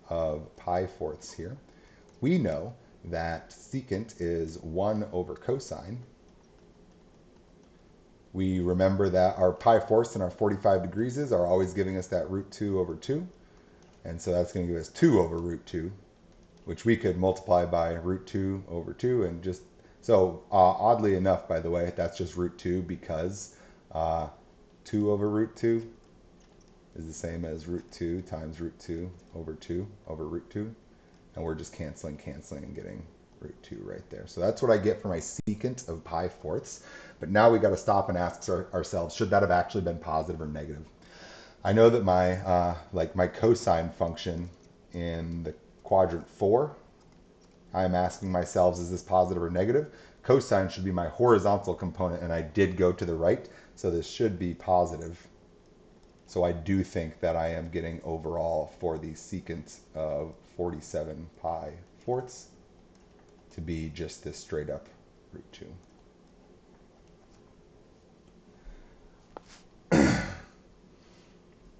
of pi fourths here. We know that secant is 1 over cosine. We remember that our pi fourths and our 45 degrees are always giving us that root 2 over 2. And so that's going to give us 2 over root 2, which we could multiply by root 2 over 2. And just so oddly enough, by the way, that's just root 2 because 2 over root 2 is the same as root 2 times root 2 over root 2. And we're just canceling and getting root 2 right there. So that's what I get for my secant of pi fourths. But now we got to stop and ask ourselves, should that have actually been positive or negative? I know that my cosine function in the quadrant 4, I'm asking myself, is this positive or negative? Cosine should be my horizontal component, and I did go to the right, so this should be positive. So I do think that I am getting overall for the secant of 47 pi fourths to be just this straight up root 2.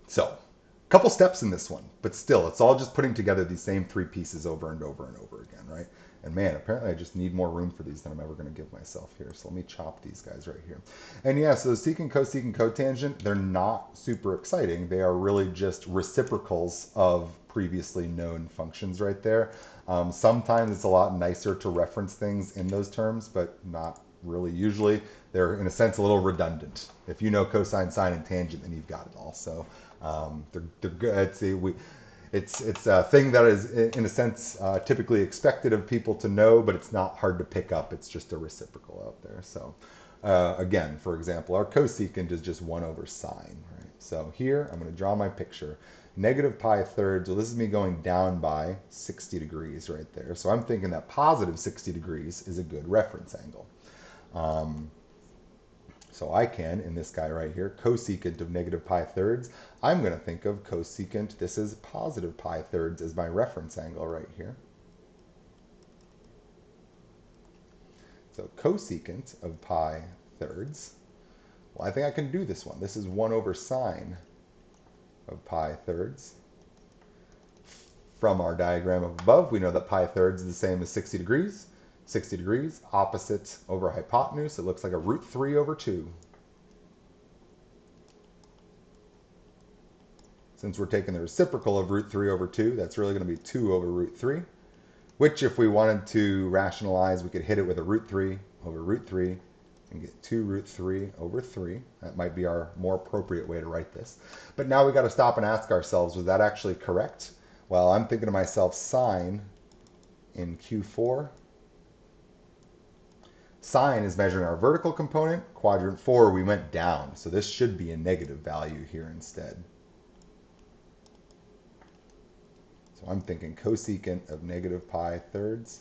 So, a couple steps in this one, but still, it's all just putting together these same three pieces over and over and over again, right? And man, apparently I just need more room for these than I'm ever going to give myself here. So let me chop these guys right here. And yeah, so the secant, cotangent, they're not super exciting. They are really just reciprocals of previously known functions right there. Sometimes it's a lot nicer to reference things in those terms, but not really. Usually they're, in a sense, a little redundant. If you know cosine, sine, and tangent, then you've got it all. So they're good. It's a thing that is, in a sense, typically expected of people to know, but it's not hard to pick up. It's just a reciprocal out there. So again, for example, our cosecant is just 1 over sine. Right? So here, I'm going to draw my picture. Negative pi thirds, well, this is me going down by 60 degrees right there. So I'm thinking that positive 60 degrees is a good reference angle. So I can, in this guy right here, cosecant of negative pi thirds, I'm going to think of cosecant, this is positive pi thirds as my reference angle right here. So cosecant of pi thirds, well, I think I can do this one. This is 1 over sine of pi thirds. From our diagram of above, we know that pi thirds is the same as 60 degrees. 60 degrees, opposite over hypotenuse, it looks like a root 3 over 2. Since we're taking the reciprocal of root 3 over 2, that's really going to be 2 over root 3, which if we wanted to rationalize, we could hit it with a root 3 over root 3 and get 2 root 3 over 3. That might be our more appropriate way to write this. But now we got to stop and ask ourselves, was that actually correct? Well, I'm thinking to myself, sine in Q4. Sine is measuring our vertical component. Quadrant 4, we went down. So this should be a negative value here instead. So I'm thinking cosecant of negative pi thirds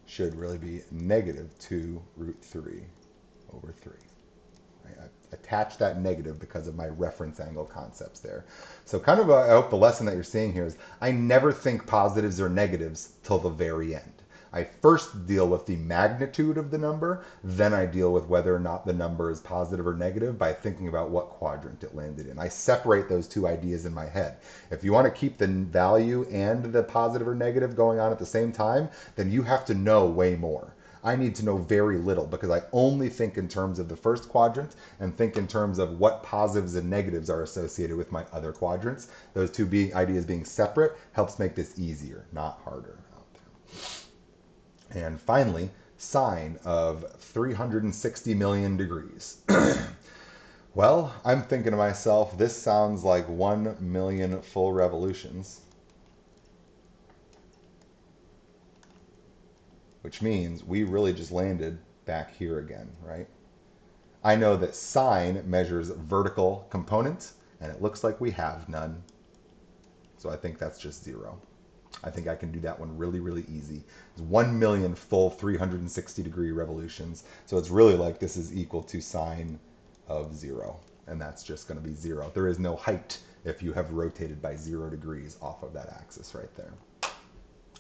should really be negative 2 root 3 over 3. Right? I attach that negative because of my reference angle concepts there. So kind of I hope the lesson that you're seeing here is I never think positives or negatives till the very end. I first deal with the magnitude of the number, then I deal with whether or not the number is positive or negative by thinking about what quadrant it landed in. I separate those two ideas in my head. If you want to keep the value and the positive or negative going on at the same time, then you have to know way more. I need to know very little because I only think in terms of the first quadrant and think in terms of what positives and negatives are associated with my other quadrants. Those two ideas being separate helps make this easier, not harder. And finally, sine of 360 million degrees. Well, I'm thinking to myself, this sounds like 1 million full revolutions, which means we really just landed back here again, right? I know that sine measures vertical components, and it looks like we have none. So I think that's just 0. I think I can do that one really, really easy. It's 1 million full 360 degree revolutions. So it's really like this is equal to sine of 0. And that's just going to be 0. There is no height if you have rotated by 0 degrees off of that axis right there.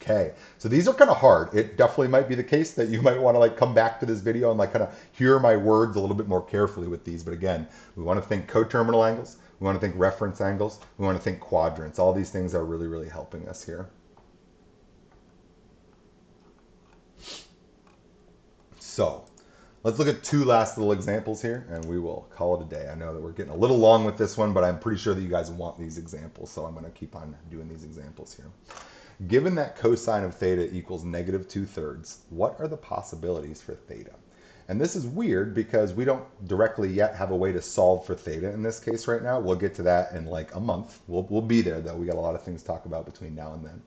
Okay, so these are kind of hard. It definitely might be the case that you might want to like come back to this video and like kind of hear my words a little bit more carefully with these. But again, we want to think coterminal angles. We want to think reference angles. We want to think quadrants. All these things are really, really helping us here. So let's look at 2 last little examples here and we will call it a day. I know that we're getting a little long with this one, but I'm pretty sure that you guys want these examples. So I'm going to keep on doing these examples here. Given that cosine of theta equals negative 2/3, what are the possibilities for theta? And this is weird because we don't directly yet have a way to solve for theta in this case right now. We'll get to that in like a month. We'll be there though. We got a lot of things to talk about between now and then.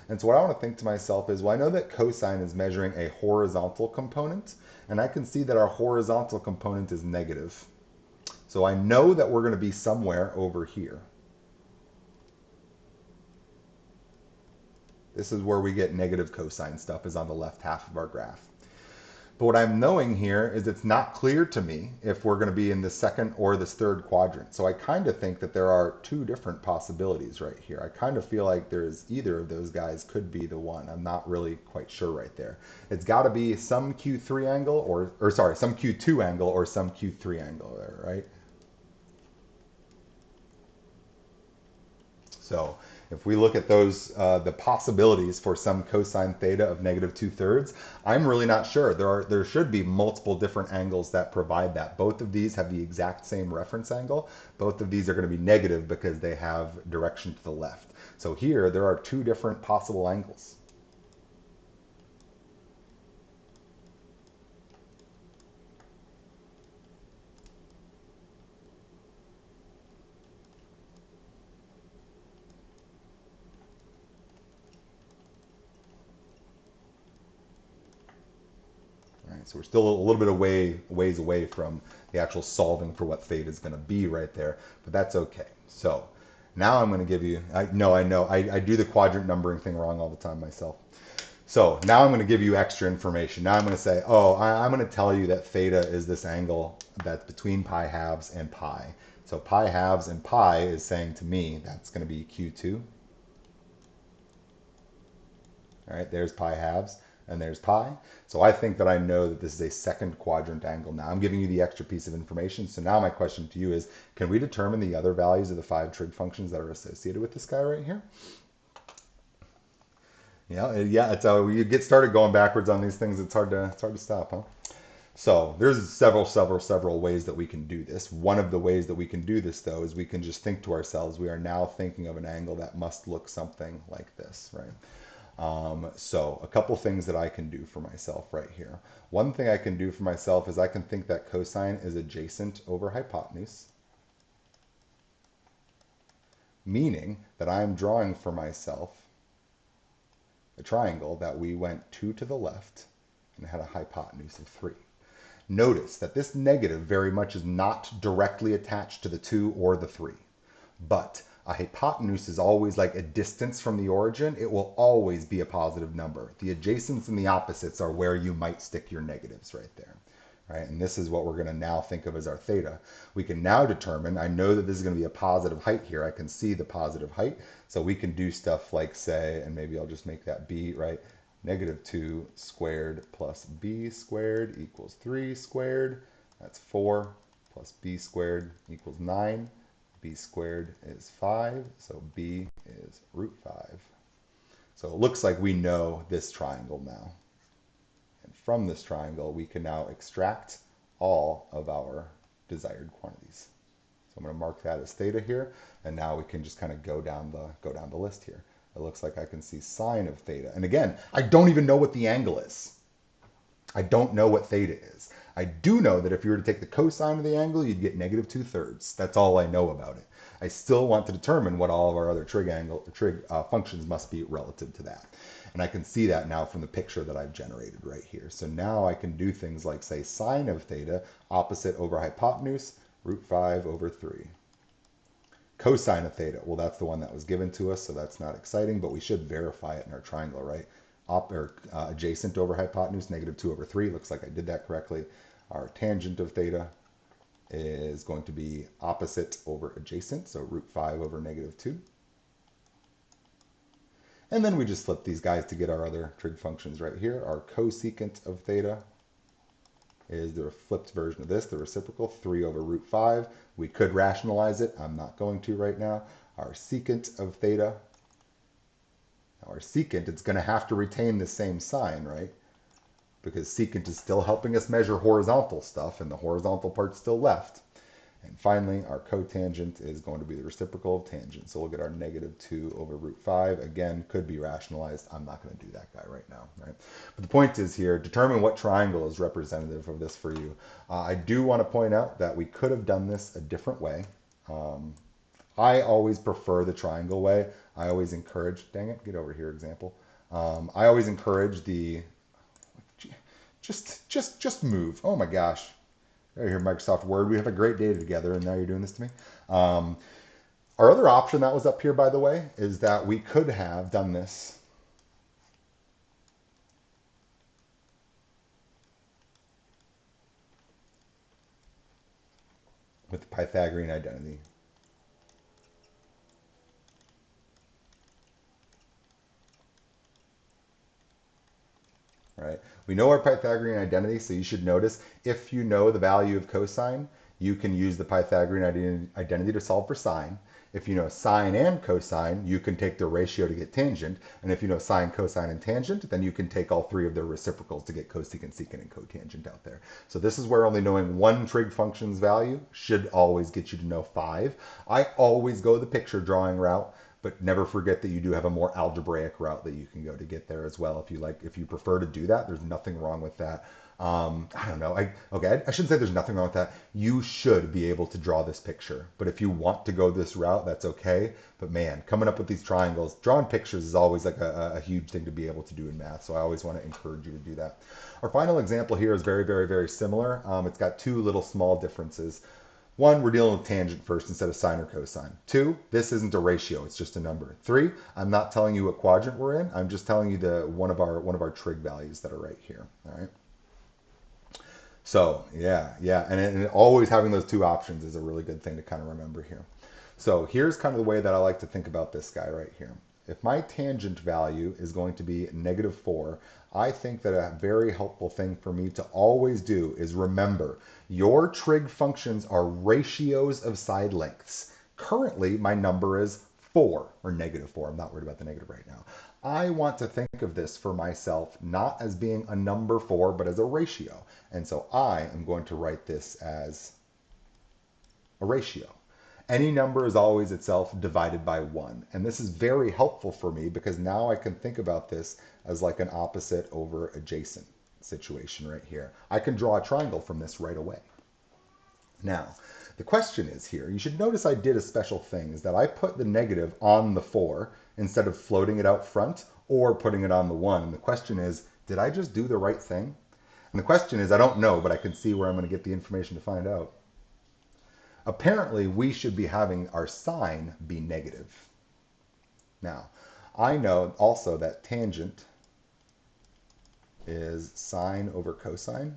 And so what I want to think to myself is, well, I know that cosine is measuring a horizontal component, and I can see that our horizontal component is negative. So I know that we're going to be somewhere over here. This is where we get negative cosine stuff, is on the left half of our graph. But what I'm knowing here is it's not clear to me if we're going to be in the second or this third quadrant. So I kind of think that there are two different possibilities right here. I kind of feel like there's either of those guys could be the one. I'm not really quite sure right there. It's got to be some Q3 angle or sorry, some Q2 angle or some Q3 angle there, right? So if we look at those, the possibilities for some cosine theta of negative 2/3, I'm really not sure. There should be multiple different angles that provide that. Both of these have the exact same reference angle. Both of these are going to be negative because they have direction to the left. So here, there are two different possible angles. Right? So we're still a little bit ways away from the actual solving for what theta is going to be right there, but that's okay. So now I'm going to give you, I know, I do the quadrant numbering thing wrong all the time myself. So now I'm going to give you extra information. Now I'm going to say, oh, I'm going to tell you that theta is this angle that's between pi halves and pi. So pi halves and pi is saying to me that's going to be Q2. All right, there's pi halves and there's pi. So I think that I know that this is a second quadrant angle now. I'm giving you the extra piece of information. So now my question to you is, can we determine the other values of the 5 trig functions that are associated with this guy right here? Yeah, it's you get started going backwards on these things. It's hard to stop, huh? So there's several ways that we can do this. One of the ways that we can do this, though, is we can just think to ourselves, we are now thinking of an angle that must look something like this, right? So a couple things that I can do for myself right here. One thing I can do for myself is I can think that cosine is adjacent over hypotenuse, meaning that I'm drawing for myself a triangle that we went 2 to the left and had a hypotenuse of 3. Notice that this negative very much is not directly attached to the 2 or the 3, but a hypotenuse is always like a distance from the origin. It will always be a positive number. The adjacents and the opposites are where you might stick your negatives right there. Right? And this is what we're going to now think of as our theta. We can now determine, I know that this is going to be a positive height here. I can see the positive height. So we can do stuff like say, and maybe I'll just make that b, right? Negative 2 squared plus b squared equals 3 squared. That's 4 plus b squared equals 9. B squared is 5, so b is root 5. So it looks like we know this triangle now. And from this triangle, we can now extract all of our desired quantities. So I'm going to mark that as theta here, and now we can just kind of go down the list here. It looks like I can see sine of theta. And again, I don't even know what the angle is. I don't know what theta is. I do know that if you were to take the cosine of the angle, you'd get negative 2/3. That's all I know about it. I still want to determine what all of our other trig functions must be relative to that. And I can see that now from the picture that I've generated right here. So now I can do things like say sine of theta, opposite over hypotenuse, root 5 over 3. Cosine of theta, well, that's the one that was given to us, so that's not exciting, but we should verify it in our triangle, right? Adjacent over hypotenuse, negative 2 over 3. Looks like I did that correctly. Our tangent of theta is going to be opposite over adjacent, so root 5 over negative 2. And then we just flip these guys to get our other trig functions right here. Our cosecant of theta is the flipped version of this, the reciprocal, 3 over root 5. We could rationalize it. I'm not going to right now. Our secant of theta. Now our secant, it's going to have to retain the same sign, right? Because secant is still helping us measure horizontal stuff, and the horizontal part's still left. And finally, our cotangent is going to be the reciprocal of tangent. So we'll get our negative 2 over root 5. Again, could be rationalized. I'm not going to do that guy right now, right? But the point is here, determine what triangle is representative of this for you. I do want to point out that we could have done this a different way. I always prefer the triangle way. I always encourage, dang it, get over here example. I always encourage the, just move. Oh my gosh. Right here, Microsoft Word. We have a great day together, and now you're doing this to me. Our other option that was up here, by the way, is that we could have done this with the Pythagorean identity. Right? We know our Pythagorean identity, so you should notice if you know the value of cosine, you can use the Pythagorean identity to solve for sine. If you know sine and cosine, you can take their ratio to get tangent. And if you know sine, cosine, and tangent, then you can take all three of their reciprocals to get cosecant, secant, and cotangent out there. So this is where only knowing one trig function's value should always get you to know 5. I always go the picture drawing route, but never forget that you do have a more algebraic route that you can go to get there as well. If you prefer to do that, there's nothing wrong with that. I don't know. I shouldn't say there's nothing wrong with that. You should be able to draw this picture. But if you want to go this route, that's okay. But man, coming up with these triangles, drawing pictures is always like a huge thing to be able to do in math. So I always want to encourage you to do that. Our final example here is very, very, very similar. It's got two little small differences. One, we're dealing with tangent first instead of sine or cosine. 2, this isn't a ratio, it's just a number. 3, I'm not telling you what quadrant we're in. I'm just telling you one of our trig values that are right here. All right. So yeah, and always having those two options is a really good thing to kind of remember here. So here's kind of the way that I like to think about this guy right here. If my tangent value is going to be -4, I think that a very helpful thing for me to always do is remember your trig functions are ratios of side lengths. Currently, my number is 4 or -4. I'm not worried about the negative right now. I want to think of this for myself not as being a number 4, but as a ratio. And so I am going to write this as a ratio. Any number is always itself divided by 1. And this is very helpful for me because now I can think about this as like an opposite over adjacent situation right here. I can draw a triangle from this right away. Now, the question is here, you should notice I did a special thing, is that I put the negative on the 4 instead of floating it out front or putting it on the 1. And the question is, did I just do the right thing? And the question is, I don't know, but I can see where I'm going to get the information to find out. Apparently, we should be having our sine be negative. Now, I know also that tangent is sine over cosine.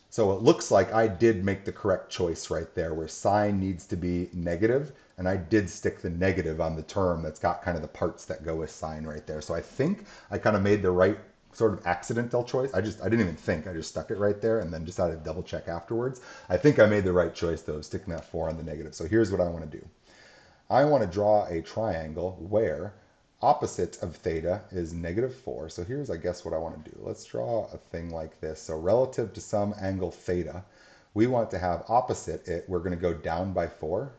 So it looks like I did make the correct choice right there, where sine needs to be negative, and I did stick the negative on the term that's got kind of the parts that go with sine right there. So I think I kind of made the right sort of accidental choice. I didn't even think, I just stuck it right there and then decided to double check afterwards. I think I made the right choice though, sticking that 4 on the negative. So here's what I want to do. I want to draw a triangle where opposite of theta is -4. So here's, I guess, what I want to do. Let's draw a thing like this. So relative to some angle theta, we want to have opposite it. We're going to go down by 4.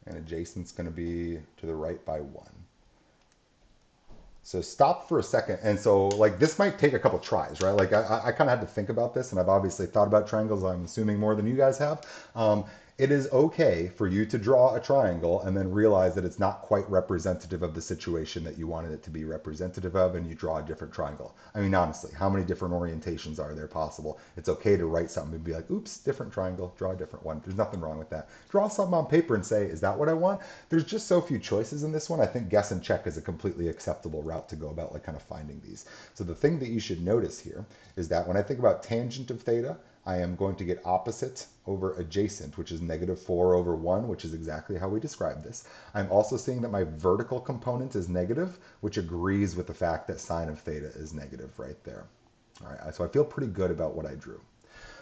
And adjacent's going to be to the right by 1. So stop for a second. And so like this might take a couple tries, right? Like I kind of had to think about this, and I've obviously thought about triangles, I'm assuming more than you guys have. It is okay for you to draw a triangle and then realize that it's not quite representative of the situation that you wanted it to be representative of, and you draw a different triangle. I mean, honestly, how many different orientations are there possible? It's okay to write something and be like, oops, different triangle, draw a different one. There's nothing wrong with that. Draw something on paper and say, is that what I want? There's just so few choices in this one. I think guess and check is a completely acceptable route to go about like kind of finding these. So the thing that you should notice here is that when I think about tangent of theta, I am going to get opposite over adjacent, which is -4 over 1, which is exactly how we describe this. I'm also seeing that my vertical component is negative, which agrees with the fact that sine of theta is negative right there. All right, so I feel pretty good about what I drew.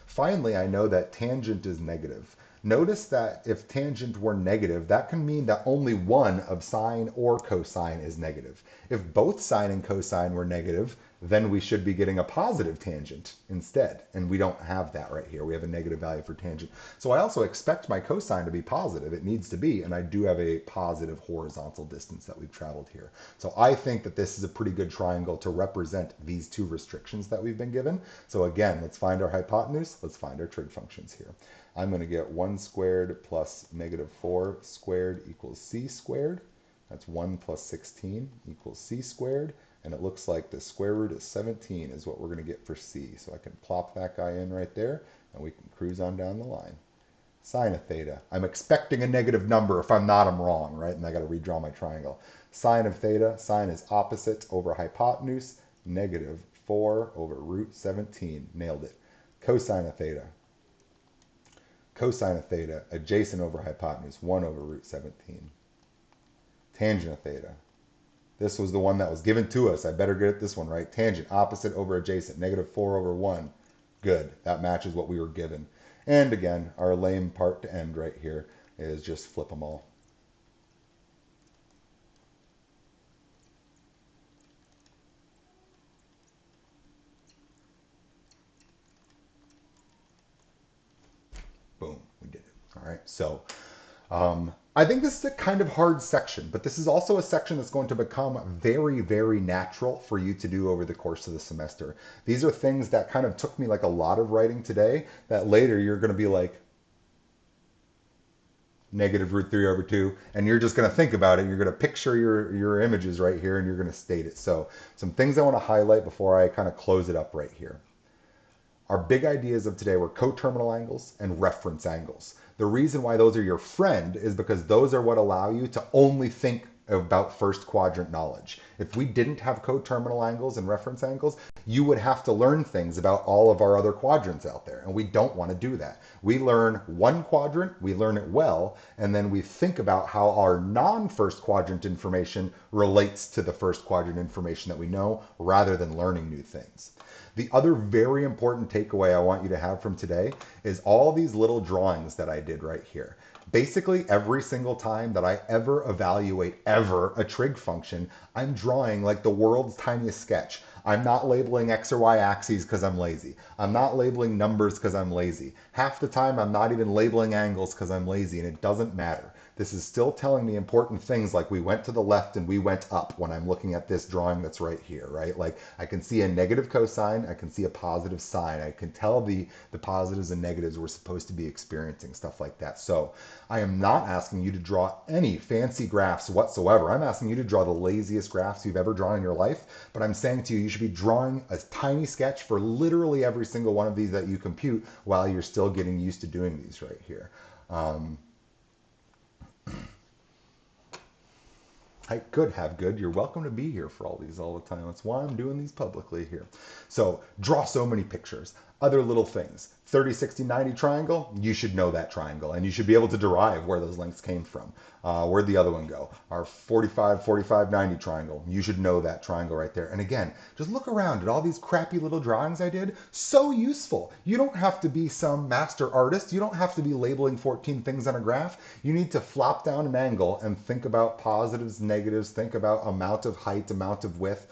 Finally, I know that tangent is negative. Notice that if tangent were negative, that can mean that only one of sine or cosine is negative. If both sine and cosine were negative, then we should be getting a positive tangent instead. And we don't have that right here. We have a negative value for tangent. So I also expect my cosine to be positive. It needs to be, and I do have a positive horizontal distance that we've traveled here. So I think that this is a pretty good triangle to represent these two restrictions that we've been given. So again, let's find our hypotenuse. Let's find our trig functions here. I'm going to get 1 squared plus negative 4 squared equals c squared. That's 1 plus 16 equals c squared. And it looks like the square root of 17 is what we're going to get for c. So I can plop that guy in right there, and we can cruise on down the line. Sine of theta. I'm expecting a negative number. If I'm not, I'm wrong, right? And I got to redraw my triangle. Sine of theta. Sine is opposite over hypotenuse. Negative 4 over root 17. Nailed it. Cosine of theta. Cosine of theta. Adjacent over hypotenuse. 1 over root 17. Tangent of theta. This was the one that was given to us. I better get this one right. Tangent, opposite over adjacent, negative 4 over 1. Good. That matches what we were given. And again, our lame part to end right here is just flip them all. Boom, we did it. All right, so I think this is a kind of hard section, but this is also a section that's going to become very, very natural for you to do over the course of the semester. These are things that kind of took me like a lot of writing today that later you're going to be like, negative root 3 over 2, and you're just going to think about it. You're going to picture your images right here, and you're going to state it. So some things I want to highlight before I kind of close it up right here. Our big ideas of today were coterminal angles and reference angles. The reason why those are your friend is because those are what allow you to only think about first quadrant knowledge. If we didn't have coterminal angles and reference angles, you would have to learn things about all of our other quadrants out there, and we don't want to do that. We learn one quadrant, we learn it well, and then we think about how our non-first quadrant information relates to the first quadrant information that we know, rather than learning new things. The other very important takeaway I want you to have from today is all these little drawings that I did right here. Basically, every single time that I ever evaluate a trig function, I'm drawing like the world's tiniest sketch. I'm not labeling x or y axes because I'm lazy. I'm not labeling numbers because I'm lazy. Half the time, I'm not even labeling angles because I'm lazy, and it doesn't matter. This is still telling me important things like we went to the left and we went up when I'm looking at this drawing that's right here, right? Like I can see a negative cosine, I can see a positive sine. I can tell the positives and negatives we're supposed to be experiencing, stuff like that. So I am not asking you to draw any fancy graphs whatsoever. I'm asking you to draw the laziest graphs you've ever drawn in your life, but I'm saying to you, you should be drawing a tiny sketch for literally every single one of these that you compute while you're still getting used to doing these right here. I could have good. You're welcome to be here for all these all the time. That's why I'm doing these publicly here. So draw so many pictures. Other little things. 30, 60, 90 triangle, you should know that triangle, and you should be able to derive where those lengths came from. Where'd the other one go? Our 45, 45, 90 triangle, you should know that triangle right there. And again, just look around at all these crappy little drawings I did. So useful. You don't have to be some master artist. You don't have to be labeling 14 things on a graph. You need to flop down an angle and think about positives, negatives, think about amount of height, amount of width.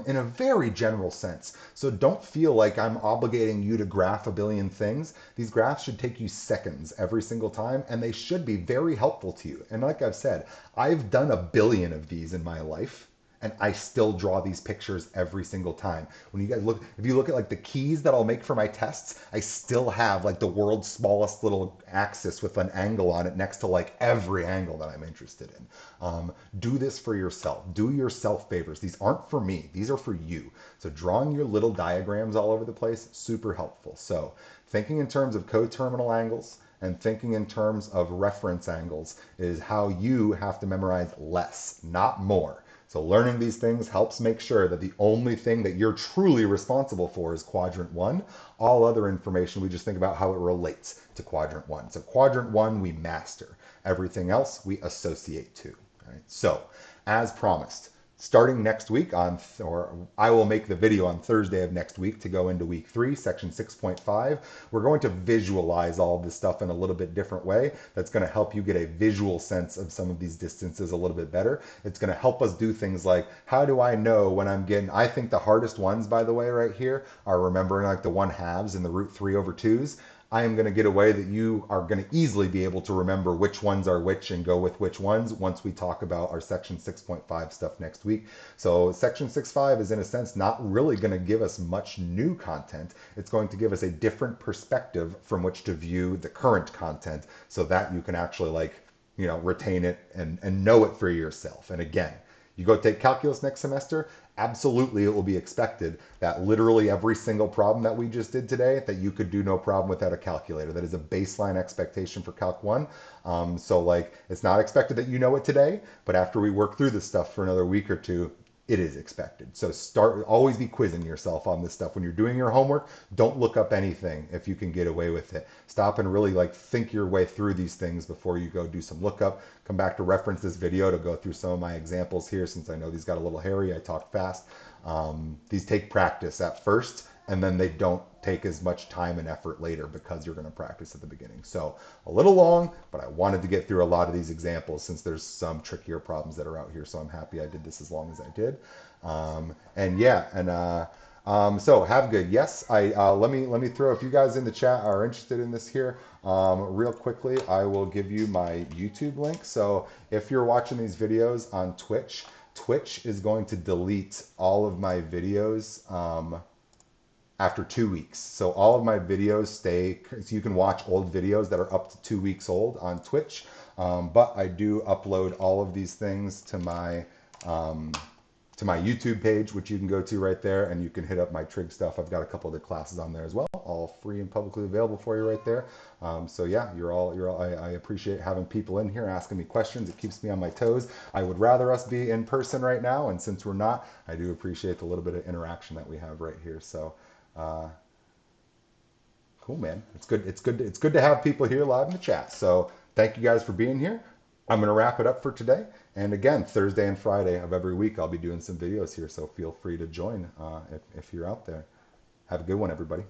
In a very general sense. So don't feel like I'm obligating you to graph a billion things. These graphs should take you seconds every single time, and they should be very helpful to you. And like I've said, I've done a billion of these in my life, and I still draw these pictures every single time. When you guys look, if you look at like the keys that I'll make for my tests, I still have like the world's smallest little axis with an angle on it next to like every angle that I'm interested in. Do this for yourself. Do yourself favors. These aren't for me. These are for you. So drawing your little diagrams all over the place, super helpful. So thinking in terms of coterminal angles and thinking in terms of reference angles is how you have to memorize less, not more. So learning these things helps make sure that the only thing that you're truly responsible for is quadrant 1. All other information, we just think about how it relates to quadrant 1. So quadrant 1, we master. Everything else, we associate to. Right? So, as promised, starting next week or I will make the video on Thursday of next week to go into week 3, section 6.5. We're going to visualize all of this stuff in a little bit different way. That's going to help you get a visual sense of some of these distances a little bit better. It's going to help us do things like, how do I know when I'm getting, I think the hardest ones, by the way, right here are remembering like the 1/2 and the root 3/2s. I am going to get a way that you are going to easily be able to remember which ones are which and go with which ones once we talk about our section 6.5 stuff next week. So section 6.5 is in a sense not really going to give us much new content. It's going to give us a different perspective from which to view the current content so that you can actually retain it and know it for yourself. And again, you go take calculus next semester, absolutely it will be expected that literally every single problem that we just did today that you could do no problem without a calculator. That is a baseline expectation for Calc 1. So like it's not expected that you know it today, but after we work through this stuff for another week or two, it is expected. So always be quizzing yourself on this stuff. When you're doing your homework, don't look up anything if you can get away with it. Stop and really think your way through these things before you go do some lookup. Come back to reference this video to go through some of my examples here since I know these got a little hairy. I talked fast. These take practice at first, and then they don't take as much time and effort later because you're going to practice at the beginning. So a little long, but I wanted to get through a lot of these examples since there's some trickier problems that are out here. So I'm happy I did this as long as I did. So have good. Yes, let me throw, if you guys in the chat are interested in this here, real quickly, I will give you my YouTube link. So if you're watching these videos on Twitch, Twitch is going to delete all of my videos after 2 weeks. So all of my videos stay, so you can watch old videos that are up to 2 weeks old on Twitch. But I do upload all of these things to my YouTube page, which you can go to right there, and you can hit up my trig stuff. I've got a couple other classes on there as well, all free and publicly available for you right there. So yeah, I appreciate having people in here asking me questions. It keeps me on my toes. I would rather us be in person right now, and since we're not, I do appreciate the little bit of interaction that we have right here. So cool, man. It's good. It's good to have people here live in the chat. So thank you guys for being here. I'm going to wrap it up for today. And again, Thursday and Friday of every week, I'll be doing some videos here. So feel free to join if you're out there. Have a good one, everybody.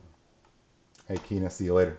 Hey, Keena, see you later.